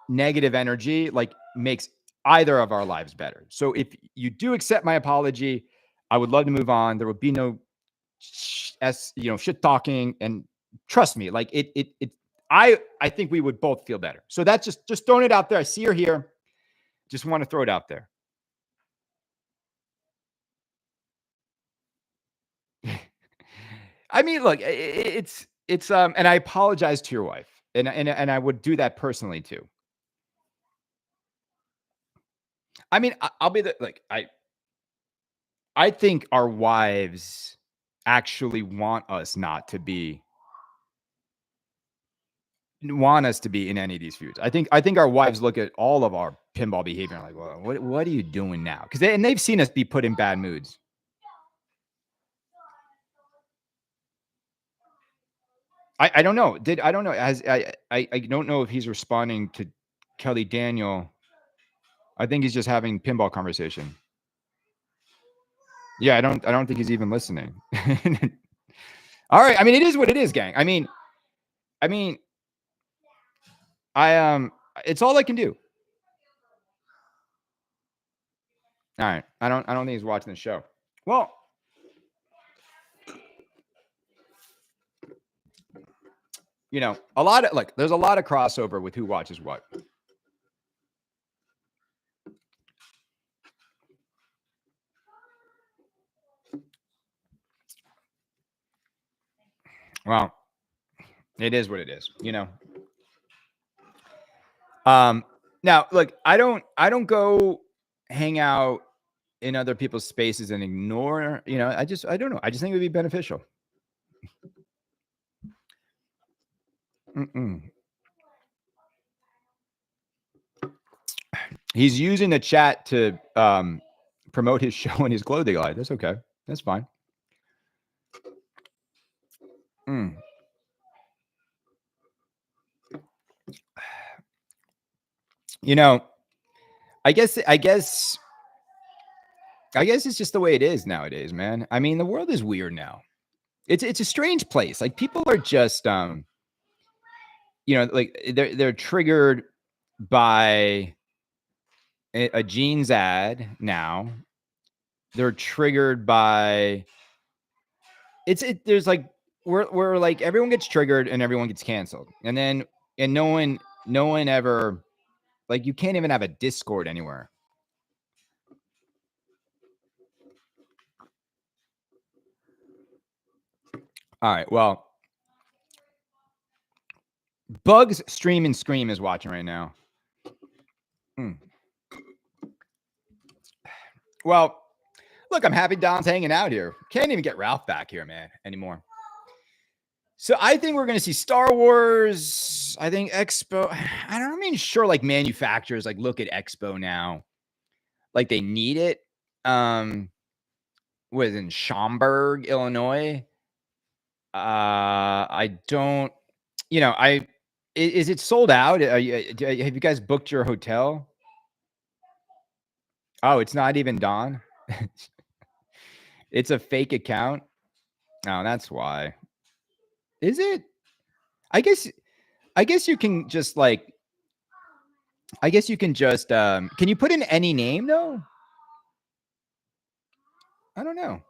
negative energy like makes either of our lives better. So if you do accept my apology, I would love to move on. There will be no shit talking, and trust me, like I think we would both feel better. So that's just throwing it out there. I see you're here. Just want to throw it out there. I mean, look, it's and I apologize to your wife, and I would do that personally too. I mean, I'll be I think our wives actually want us to be in any of these feuds. I think our wives look at all of our pinball behavior and like, well, what are you doing now? Because they've seen us be put in bad moods. I don't know. I don't know. I don't know if he's responding to Kelly Daniel. I think he's just having pinball conversation. Yeah, I don't think he's even listening. All right. I mean, it is what it is, gang. I mean, it's all I can do. All right. I don't think he's watching the show. Well, you know, there's a lot of crossover with who watches what. Well, it is what it is, you know. Now look, I don't go hang out in other people's spaces and ignore, you know, I don't know. I just think it would be beneficial. He's using the chat to promote his show and his clothing line. That's okay. That's fine. You know, I guess it's just the way it is nowadays, man. I mean, the world is weird now. It's a strange place. Like people are just you know, like they're triggered by a jeans ad now. They're triggered by there's like we're like everyone gets triggered and everyone gets canceled. And no one ever, like, you can't even have a Discord anywhere. All right, well, Bugs Stream and Scream is watching right now. Well, look, I'm happy Don's hanging out here. Can't even get Ralph back here, man, anymore. So I think we're going to see Star Wars. I think Expo. I don't mean sure like manufacturers like look at Expo now, like they need it. Was in Schaumburg, Illinois. I don't. Is it sold out? Have you guys booked your hotel? Oh, it's not even Dawn. It's a fake account. Oh, that's why. Is it? I guess. I guess you can just like. I guess you can just. Can you put in any name though? I don't know.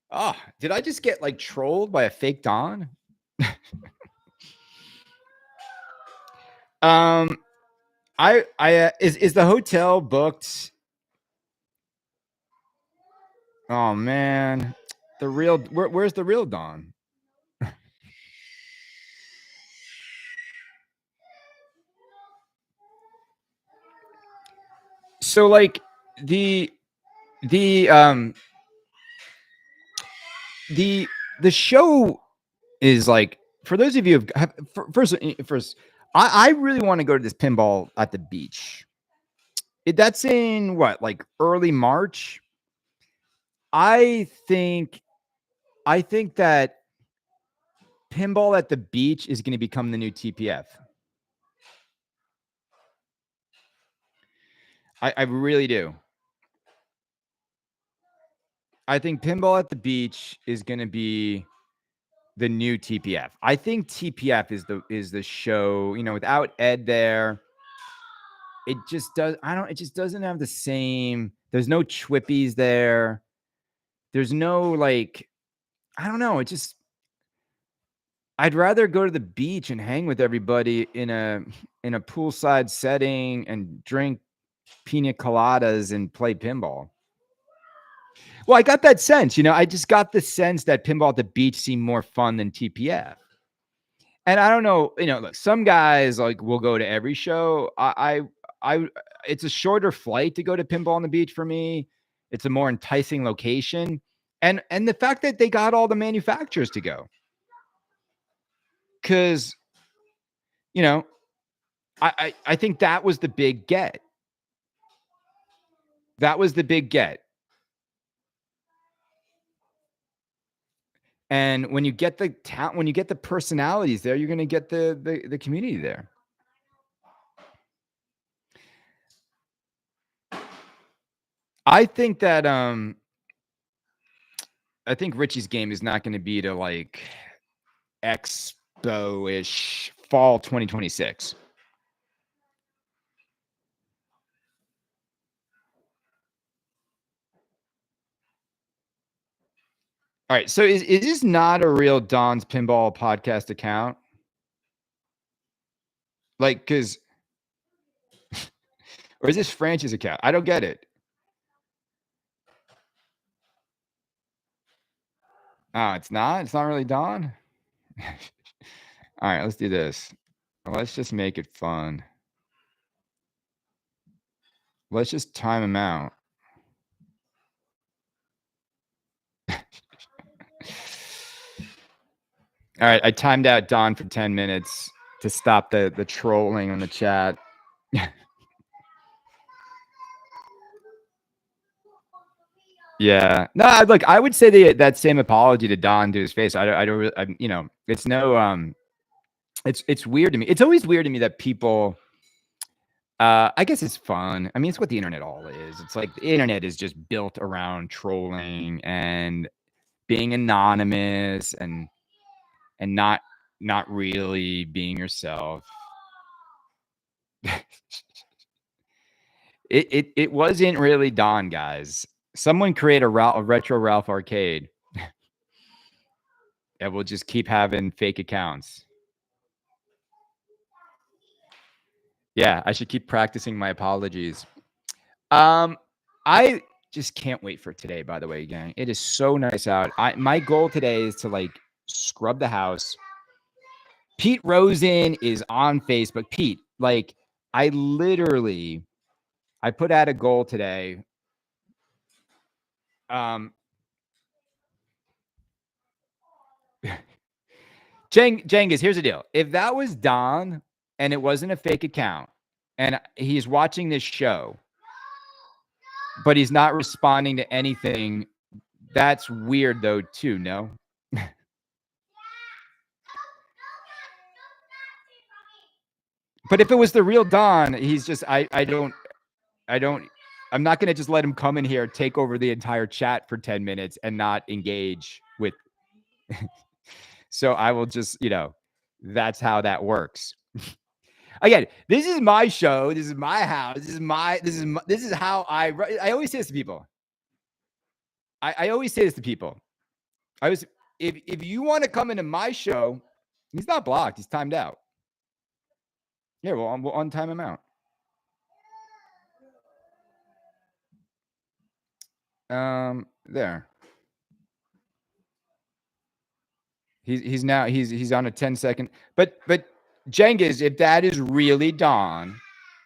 Oh, did I just get like trolled by a fake Dawn? Is the hotel booked? Oh man, the real where's the real Dawn? So like the the um the show is like for those of you who have first I really want to go to this pinball at the beach. That's in what, like early March? I think that pinball at the beach is going to become the new TPF. I really do. I think pinball at the beach is going to be the new TPF. I think TPF is the show, without Ed there. It just doesn't have the same. There's no Chwippies there. There's no like, I don't know. I'd rather go to the beach and hang with everybody in a poolside setting and drink pina coladas and play pinball. Well, I got that sense, I just got the sense that pinball at the beach seemed more fun than TPF. And I don't know, look, some guys like will go to every show. It's a shorter flight to go to pinball on the beach for me. It's a more enticing location. And the fact that they got all the manufacturers to go. Cause, I think that was the big get. That was the big get. And when you get the talent, when you get the personalities there, you're going to get the community there. I think that I think Richie's game is not going to be to like Expo-ish fall 2026. All right, so is this not a real Don's Pinball podcast account? Like, because, or is this Franch's account? I don't get it. Oh, it's not? It's not really Don? All right, let's do this. Let's just make it fun. Let's just time him out. All right, I timed out Don for 10 minutes to stop the trolling on the chat. Yeah. No, I would say that same apology to Don to his face. I don't really, it's no, it's weird to me. It's always weird to me that people, I guess it's fun. I mean, it's what the internet all is. It's like the internet is just built around trolling and being anonymous and not really being yourself. It wasn't really Don, guys. Someone create a retro Ralph arcade. And we'll just keep having fake accounts. Yeah, I should keep practicing my apologies. I just can't wait for today, by the way, gang. It is so nice out. My goal today is to like scrub the house. Pete Rosen is on Facebook. Pete, like I put out a goal today. Jengus, here's the deal. If that was Don and it wasn't a fake account and he's watching this show, but he's not responding to anything, that's weird though too, no? But if it was the real Don, he's just I'm not going to just let him come in here, take over the entire chat for 10 minutes and not engage with. So I will just, that's how that works. Again, this is my show. This is my house. This is how I always say this to people. I always say this to people. If you want to come into my show, he's not blocked. He's timed out. Yeah, we'll untime him out. There. He's on a 10-second. But Jengiz, if that is really Don,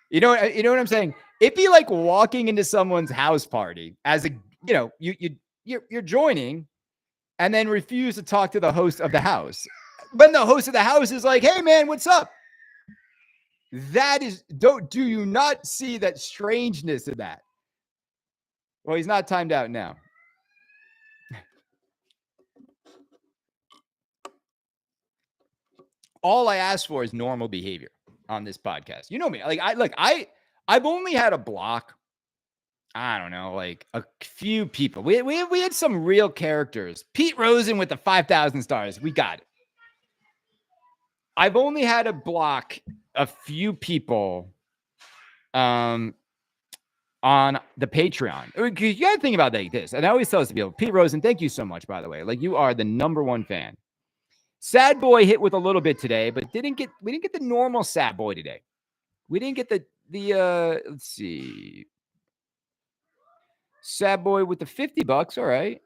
you know what I'm saying? It'd be like walking into someone's house party as a you're joining, and then refuse to talk to the host of the house. When the host of the house is like, "Hey man, what's up?" That is do you not see that strangeness in that? Well, he's not timed out now. All I ask for is normal behavior on this podcast. You know me. Like I've only had a block. I don't know, like a few people. We had some real characters. Pete Rosen with the 5,000 stars. We got it. I've only had to block a few people on the Patreon. You got to think about like this. And I always tell this to people. Pete Rosen, thank you so much, by the way. Like, you are the #1 fan. Sad Boy hit with a little bit today, but we didn't get the normal Sad Boy today. We didn't get the let's see. Sad Boy with the $50. All right.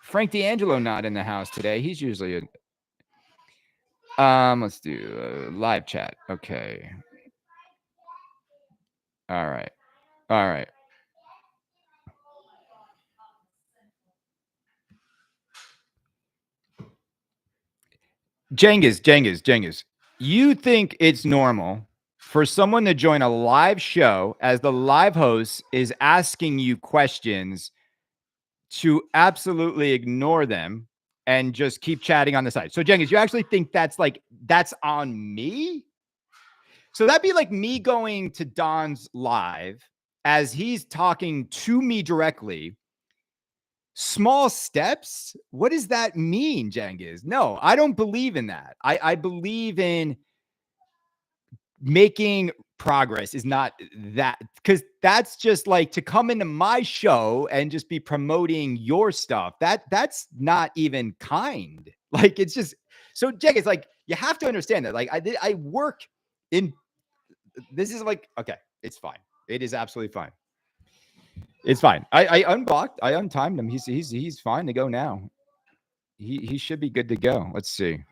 Frank D'Angelo not in the house today. He's usually let's do live chat. Okay. All right. Jengiz. You think it's normal for someone to join a live show as the live host is asking you questions to absolutely ignore them and just keep chatting on the side? So Jengiz, you actually think that's on me? So that'd be like me going to Don's live as he's talking to me directly. Small steps? What does that mean, Jengiz? No, I don't believe in that. I believe in making progress is not that, because that's just like to come into my show and just be promoting your stuff. That's not even kind. Like, it's just so Jengiz, like, you have to understand that. Like, I work in this is like, okay, it's fine. It is absolutely fine. It's fine. I unblocked. I untimed him. He's fine to go now. He should be good to go. Let's see.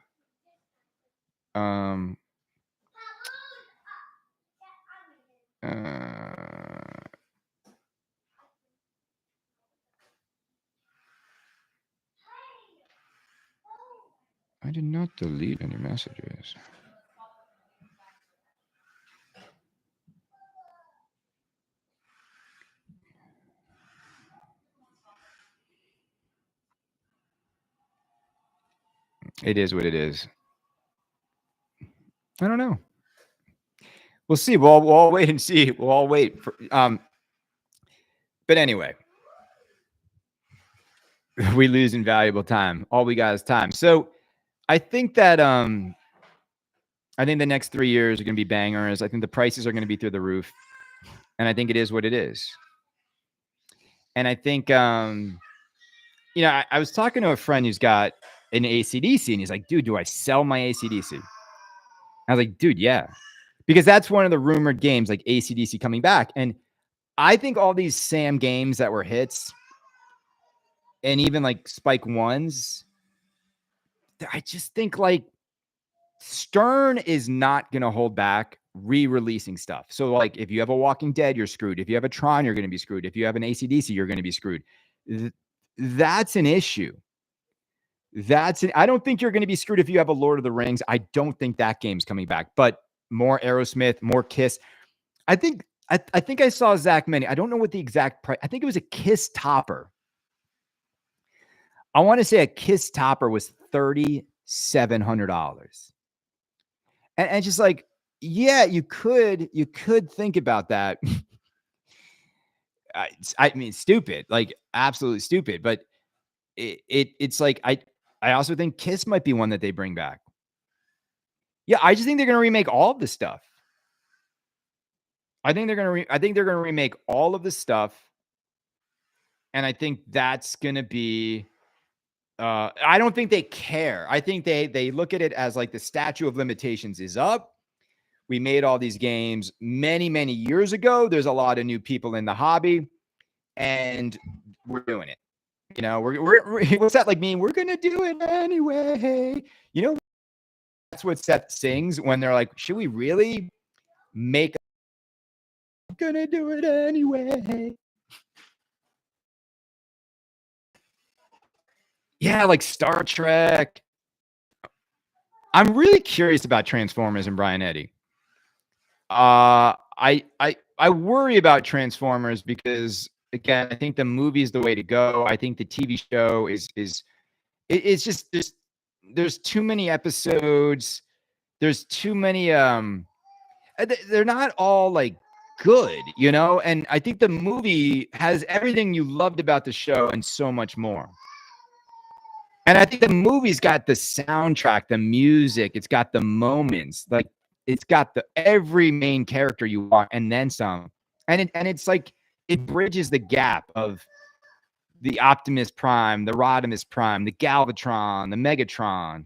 I did not delete any messages. It is what it is. I don't know. We'll see. We'll all wait and see. We'll all wait for but anyway, we lose invaluable time. All we got is time. So I think that I think the next 3 years are going to be bangers. I think the prices are going to be through the roof. And I think it is what it is. And I think I was talking to a friend who's got an ACDC, and he's like, "Dude, do I sell my ACDC?" I was like, "Dude, yeah." Because that's one of the rumored games, like ACDC coming back. And I think all these Sam games that were hits, and even like Spike 1s, I just think like Stern is not going to hold back re-releasing stuff. So like, if you have a Walking Dead, you're screwed. If you have a Tron, you're going to be screwed. If you have an ACDC, you're going to be screwed. That's an issue. I don't think you're going to be screwed if you have a Lord of the Rings. I don't think that game's coming back, but more Aerosmith, more Kiss. I think I saw Zach Many. I don't know what the exact price. I think it was a Kiss topper. I want to say a Kiss topper was $3,700. And just like, yeah, you could think about that. I mean, stupid, like absolutely stupid. But it's like I also think Kiss might be one that they bring back. Yeah, I just think they're gonna remake all of the stuff. I think they're gonna remake all of the stuff, and I think that's gonna be. I don't think they care. I think they look at it as like the statute of limitations is up. We made all these games many years ago. There's a lot of new people in the hobby, and we're doing it. You know, we're what's that like mean? We're gonna do it anyway. You know, that's what Seth sings when they're like, should we really make gonna do it anyway? Yeah, like Star Trek. I'm really curious about Transformers and Brian Eddy. I worry about Transformers because again, I think the movie is the way to go. I think the TV show it's just there's too many episodes. There's too many they're not all like good, you know? And I think the movie has everything you loved about the show and so much more. And I think the movie's got the soundtrack, the music, it's got the moments, like it's got the every main character you want and then some. And it's like it bridges the gap of the Optimus Prime, the Rodimus Prime, the Galvatron, the Megatron.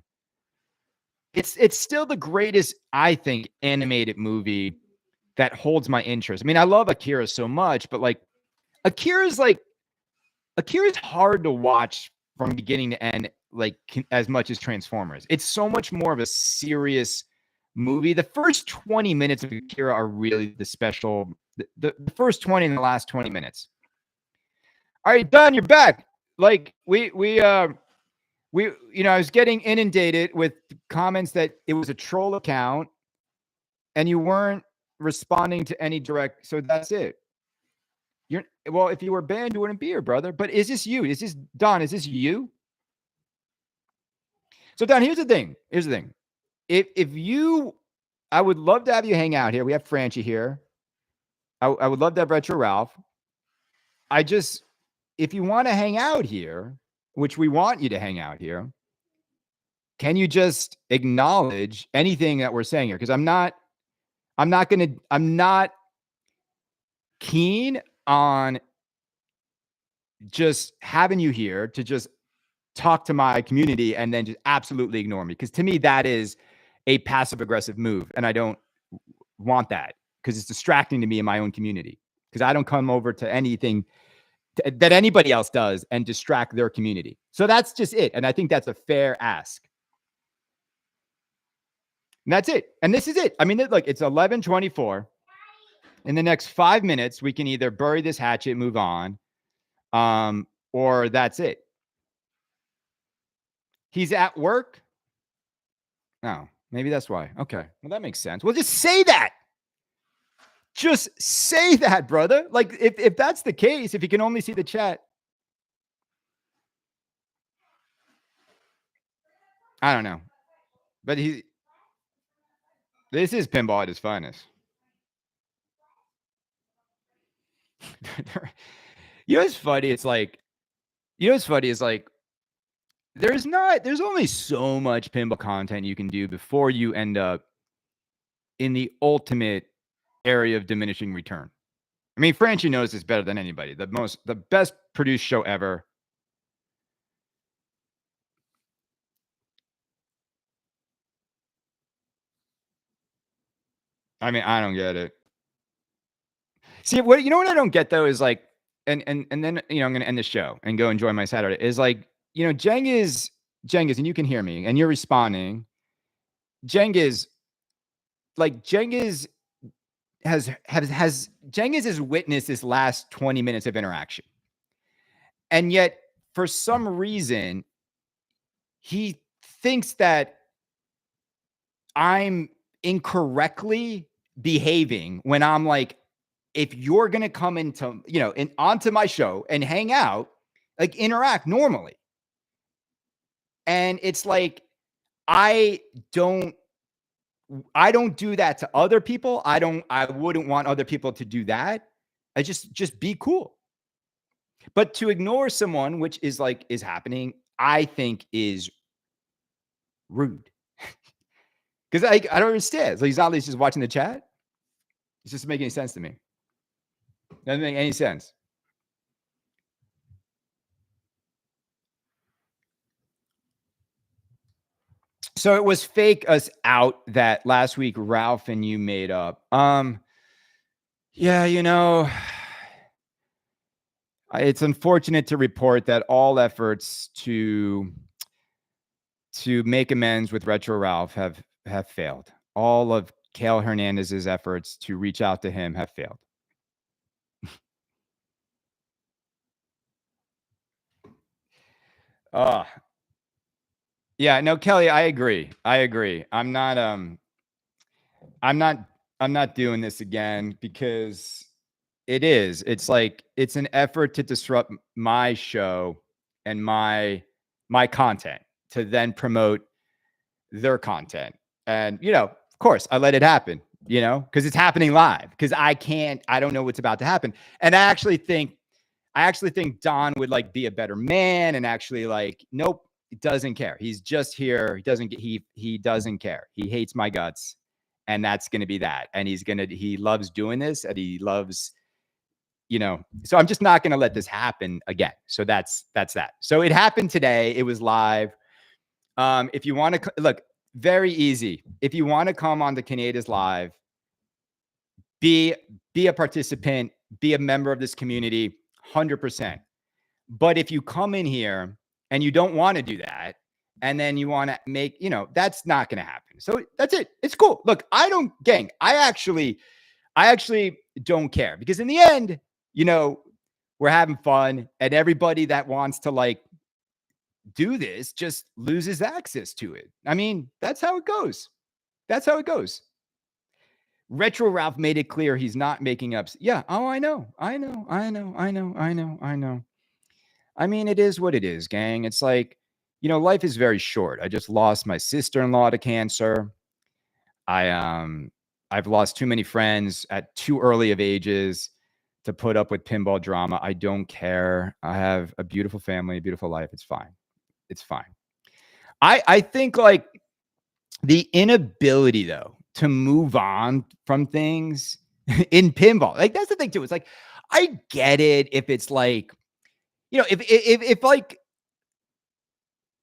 It's still the greatest, I think, animated movie that holds my interest. I mean, I love Akira so much, but like Akira's hard to watch from beginning to end, like as much as Transformers. It's so much more of a serious movie. The first 20 minutes of Akira are really the special. The first 20 and the last 20 minutes. All right, Don, you're back. Like we I was getting inundated with comments that it was a troll account and you weren't responding to any direct. So that's it. Well, if you were banned, you wouldn't be here, brother. But is this you? Is this Don? Is this you? So Don, here's the thing. If you, I would love to have you hang out here. We have Franchi here. I would love to have Retro Ralph. If you want to hang out here, which we want you to hang out here, can you just acknowledge anything that we're saying here? Because I'm not keen on just having you here to just talk to my community and then just absolutely ignore me. Because to me, that is a passive aggressive move. And I don't want that because it's distracting to me in my own community. Because I don't come over to anything that anybody else does and distract their community. So that's just it. And I think that's a fair ask. And that's it. And this is it. I mean, look, it's 11:24. In the next 5 minutes, we can either bury this hatchet, move on, or that's it. He's at work. Oh, maybe that's why. Okay. Well, that makes sense. Well, just say that. Just say that, brother. Like, if that's the case, if you can only see the chat. I don't know. But this is pinball at its finest. You know what's funny? It's like, there's only so much pinball content you can do before you end up in the ultimate area of diminishing return. I mean, Franchi knows this better than anybody. The best produced show ever. I mean, I don't get it. See, what I don't get though is like, and then I'm gonna end the show and go enjoy my Saturday. Is like, Cengiz, and you can hear me, and you're responding. Cengiz has witnessed this last 20 minutes of interaction, and yet for some reason he thinks that I'm incorrectly behaving when I'm like, if you're going to come into, onto my show and hang out, like interact normally. And it's like, I don't do that to other people. I wouldn't want other people to do that. I just be cool. But to ignore someone, which is happening, I think is rude. Because I don't understand. So he's not at least just watching the chat. It doesn't make any sense to me. Doesn't make any sense. So it was fake us out that last week Ralph and you made up. Yeah, it's unfortunate to report that all efforts to make amends with Retro Ralph have failed. All of Kale Hernandez's efforts to reach out to him have failed. Yeah, no, Kelly, I agree. I'm not doing this again because it's like, it's an effort to disrupt my show and my content to then promote their content. And, of course I let it happen, because it's happening live, because I don't know what's about to happen. And I actually think Don would be a better man and actually nope, he doesn't care. He's just here. He doesn't care. He hates my guts. And that's going to be that. And he loves doing this, and he loves, so I'm just not going to let this happen again. So that's that. So it happened today. It was live. If you want to look, very easy. If you want to come on the Canada's Live, be a participant, be a member of this community, 100%. But if you come in here and you don't want to do that, and then you want to make, that's not going to happen. So that's it. It's cool. Look, I actually don't care, because in the end, we're having fun, and everybody that wants to do this just loses access to it. I mean, that's how it goes. Retro Ralph made it clear he's not making up. Yeah. Oh, I know. I mean, it is what it is, gang. It's like, life is very short. I just lost my sister-in-law to cancer. I've lost too many friends at too early of ages to put up with pinball drama. I don't care. I have a beautiful family, a beautiful life. It's fine. I think the inability, though, to move on from things in pinball, that's the thing too. It's like, I get it if it's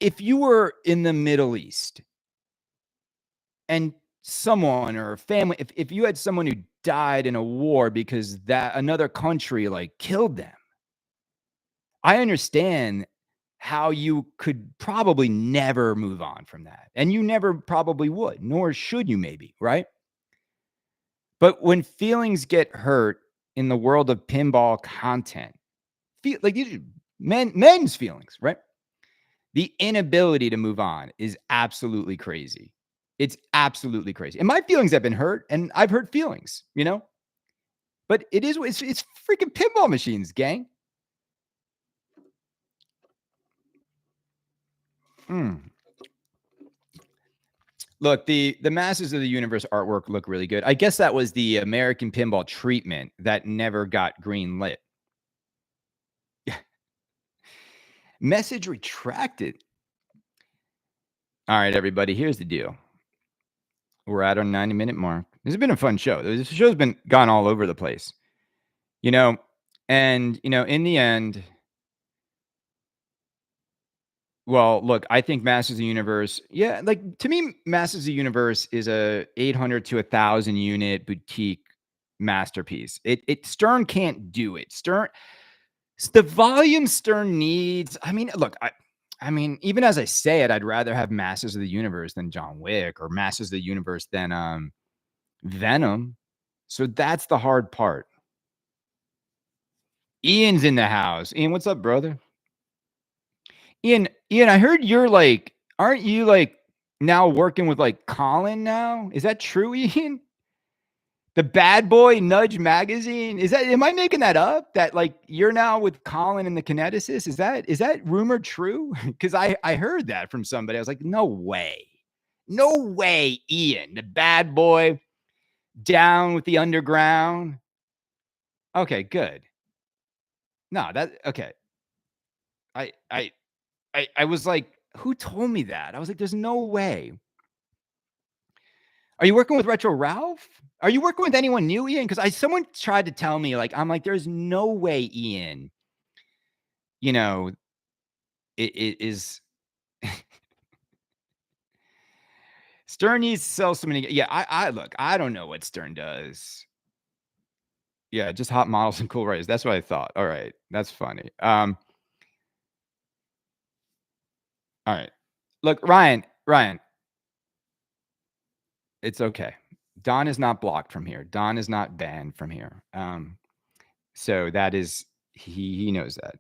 if you were in the Middle East and someone or a family, if you had someone who died in a war because that another country killed them, I understand how you could probably never move on from that. And you never probably would, nor should you, maybe, right? But when feelings get hurt in the world of pinball content, these are men's feelings, right? The inability to move on is absolutely crazy. It's absolutely crazy. And my feelings have been hurt, and I've hurt feelings, But it's freaking pinball machines, gang. Look, the Masters of the Universe artwork look really good. I guess that was the American Pinball treatment that never got green lit. Message retracted. All right, everybody, here's the deal. We're at our 90-minute mark. This has been a fun show. This show's been gone all over the place. And, in the end, well, look, I think Masters of the Universe, yeah, to me, Masters of the Universe is a 800 to 1,000 unit boutique masterpiece. Stern can't do it. The volume Stern needs. I mean, look, I mean, even as I say it, I'd rather have Masters of the Universe than John Wick, or Masters of the Universe than Venom. So that's the hard part. Ian's in the house. Ian, what's up, brother? Ian, I heard you're Aren't you like now working with like Colin now? Is that true, Ian? The Bad Boy Nudge magazine? Am I making that up? That like you're now with Colin and the Kineticist? Is that rumor true? Because I heard that from somebody. I was like, no way. No way, Ian, the Bad Boy down with the underground. Okay, good. No, that okay. I I I was like, who told me that? I was like, there's no way. Are you working with Retro Ralph? Are you working with anyone new, Ian? Because someone tried to tell me, like, I'm like, there's no way, Ian. You know, it is Stern needs to sell so many. Yeah, I look, I don't know what Stern does. Yeah, just hot models and cool writers. That's what I thought. All right, that's funny. All right, look, Ryan, it's okay. Don is not blocked from here. Don is not banned from here. So that is he knows that.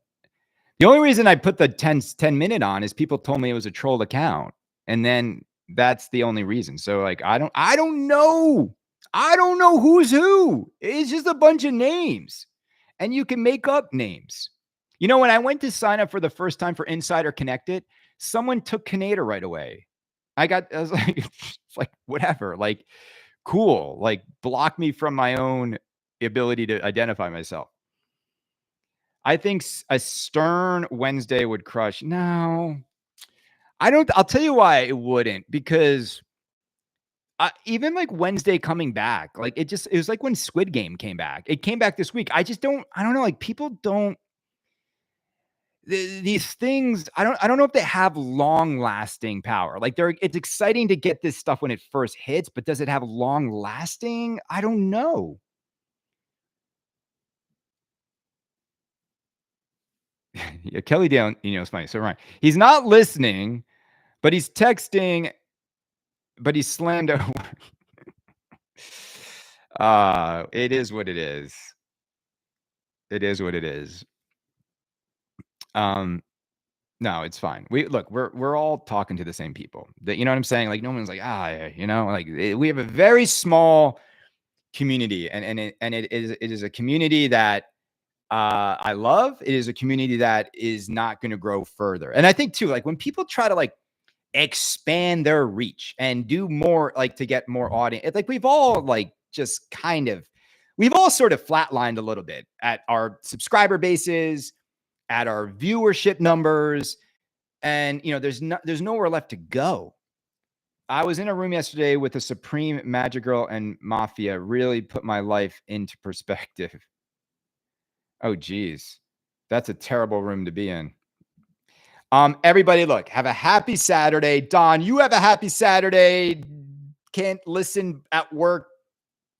The only reason I put the 10-minute on is people told me it was a troll account. And then that's the only reason. So like I don't know. I don't know who's who. It's just a bunch of names. And you can make up names. You know, when I went to sign up for the first time for Insider Connected, someone took Canada right away. I was like, it's like, whatever, like, cool. Like, block me from my own ability to identify myself. I think a Stern Wednesday would crush. No, I don't. I'll tell you why it wouldn't, because even like Wednesday coming back, like it was like when Squid Game came back. It came back this week. I don't know. Like people don't, these things, I don't know if they have long lasting power. Like it's exciting to get this stuff when it first hits, but does it have long lasting? I don't know. Yeah, Kelly Dale, it's funny. So right, he's not listening, but he's texting, but he's slammed over. It is what it is. It is what it is. No, it's fine. We're all talking to the same people. That, you know what I'm saying? Like no one's like, like we have a very small community, and it is a community that I love. It is a community that is not going to grow further. And I think too, like when people try to like expand their reach and do more, like to get more audience, it's like we've all like just kind of, we've all sort of flatlined a little bit at our subscriber bases, at our viewership numbers, and there's nowhere left to go. I was in a room yesterday with a Supreme Magic Girl and Mafia. Really put my life into perspective. Oh, geez. That's a terrible room to be in. Everybody, look, have a happy Saturday. Don, you have a happy Saturday. Can't listen at work.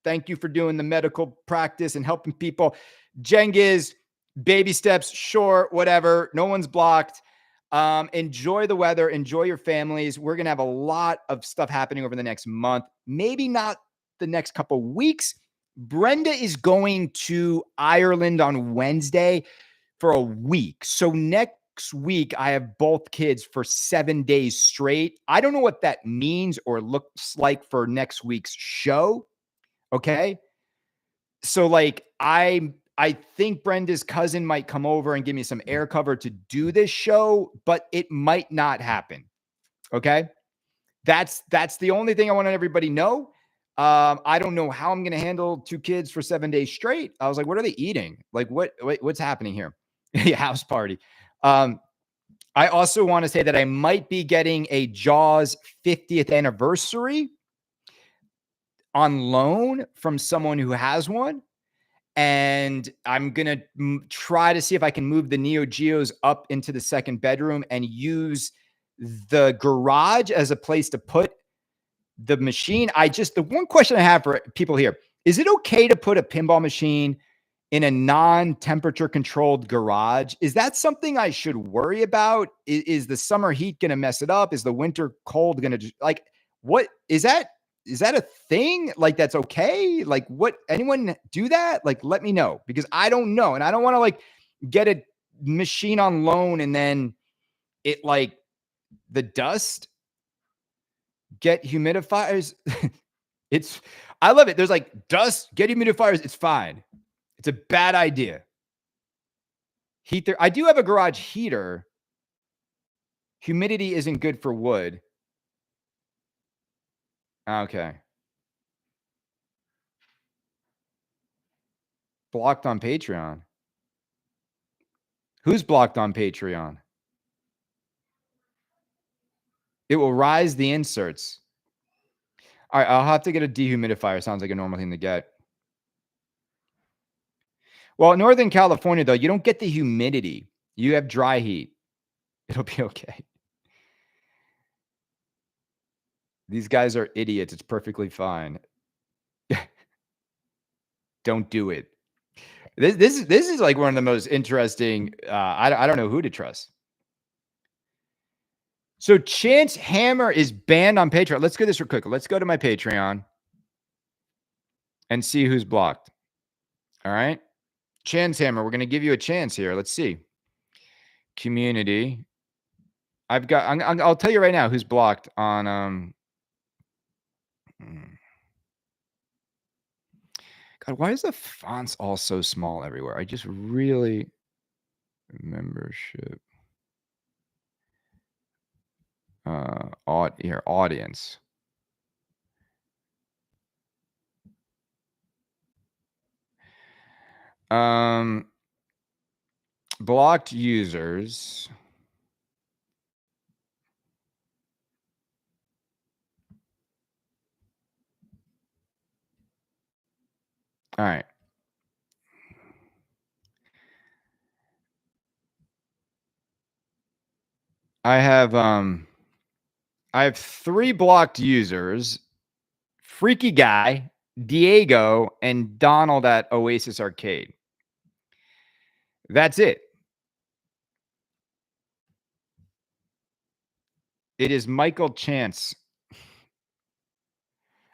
Thank you for doing the medical practice and helping people. Jengiz, baby steps, sure, whatever. No one's blocked. Enjoy the weather. Enjoy your families. We're going to have a lot of stuff happening over the next month. Maybe not the next couple weeks. Brenda is going to Ireland on Wednesday for a week. So next week, I have both kids for 7 days straight. I don't know what that means or looks like for next week's show. Okay. So like, I think Brenda's cousin might come over and give me some air cover to do this show, but it might not happen. Okay. That's the only thing I want everybody to know. I don't know how I'm going to handle 2 kids for 7 days straight. I was like, what are they eating? Like what's happening here? House party. I also want to say that I might be getting a Jaws 50th anniversary on loan from someone who has one. And I'm going to try to see if I can move the Neo Geos up into the second bedroom and use the garage as a place to put the machine. The one question I have for people here, is it okay to put a pinball machine in a non-temperature controlled garage? Is that something I should worry about? Is the summer heat going to mess it up? Is the winter cold going to like, what is that? Is that a thing? Like, that's okay? Like, what, anyone do that? Like, let me know, because I don't know. And I don't want to like get a machine on loan and then it like the dust, get humidifiers. I love it. There's like dust, get humidifiers. It's fine. It's a bad idea. Heat there. I do have a garage heater. Humidity isn't good for wood. Okay. Blocked on Patreon. Who's blocked on Patreon? It will rise the inserts. All right, I'll have to get a dehumidifier. Sounds like a normal thing to get. Well, in Northern California, though, you don't get the humidity. You have dry heat. It'll be okay. These guys are idiots. It's perfectly fine. Don't do it. This is like one of the most interesting. I don't know who to trust. So Chance Hammer is banned on Patreon. Let's go this real quick. Let's go to my Patreon and see who's blocked. All right. Chance Hammer, we're going to give you a chance here. Let's see. Community. I'll tell you right now who's blocked on God, why is the fonts all so small everywhere? I just really membership. Audience. Blocked users. All right. I have 3 blocked users. Freaky Guy, Diego, and Donald at Oasis Arcade. That's it. It is Michael Chance.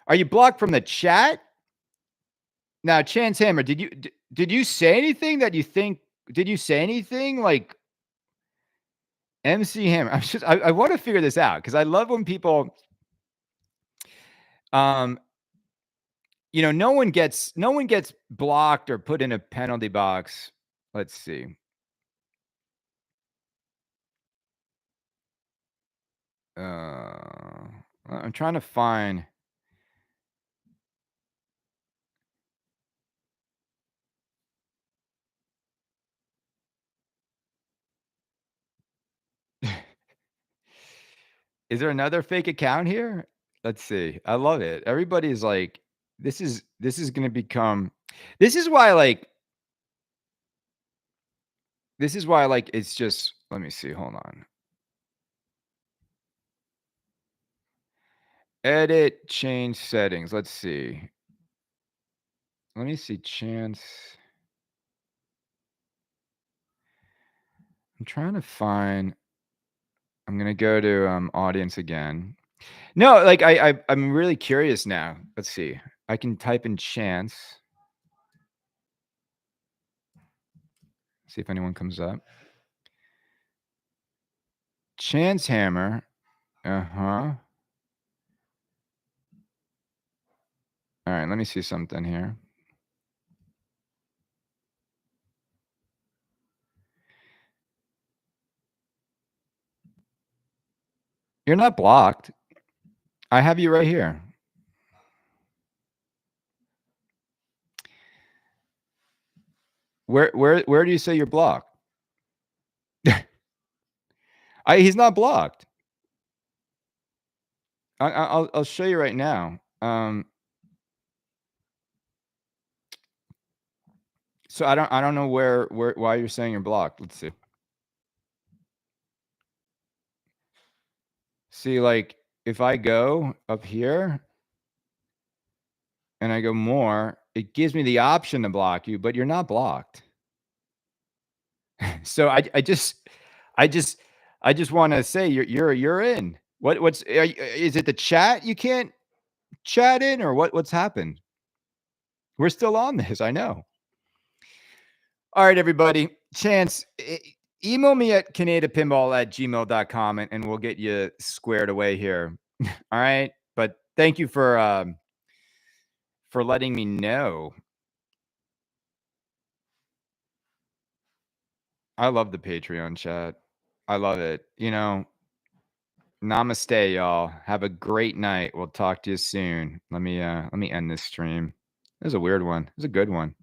Are you blocked from the chat? Now, Chance Hammer, did you say anything that you think? Did you say anything like MC Hammer? I want to figure this out because I love when people, no one gets blocked or put in a penalty box. Let's see. I'm trying to find. Is there another fake account here? Let's see. I love it. Everybody's like, this is going to become. This is why it's just. Let me see. Hold on. Edit, change settings. Let's see. Let me see. Chance. I'm trying to find. I'm gonna go to audience again. No, like I'm really curious now. Let's see. I can type in Chance. See if anyone comes up. Chance Hammer. Uh-huh. All right, let me see something here. You're not blocked. I have you right here. Where do you say you're blocked? He's not blocked. I'll show you right now. So I don't know why you're saying you're blocked. Let's see. See, like if I go up here and I go more, it gives me the option to block you, but you're not blocked. So I just want to say you're in. Is it the chat you can't chat in or what's happened? We're still on this, I know. All right, everybody. Chance, email me at canadapinball@gmail.com and we'll get you squared away here. All right. But thank you for letting me know. I love the Patreon chat. I love it. Namaste, y'all. Have a great night. We'll talk to you soon. Let me end this stream. This is a weird one. This is a good one.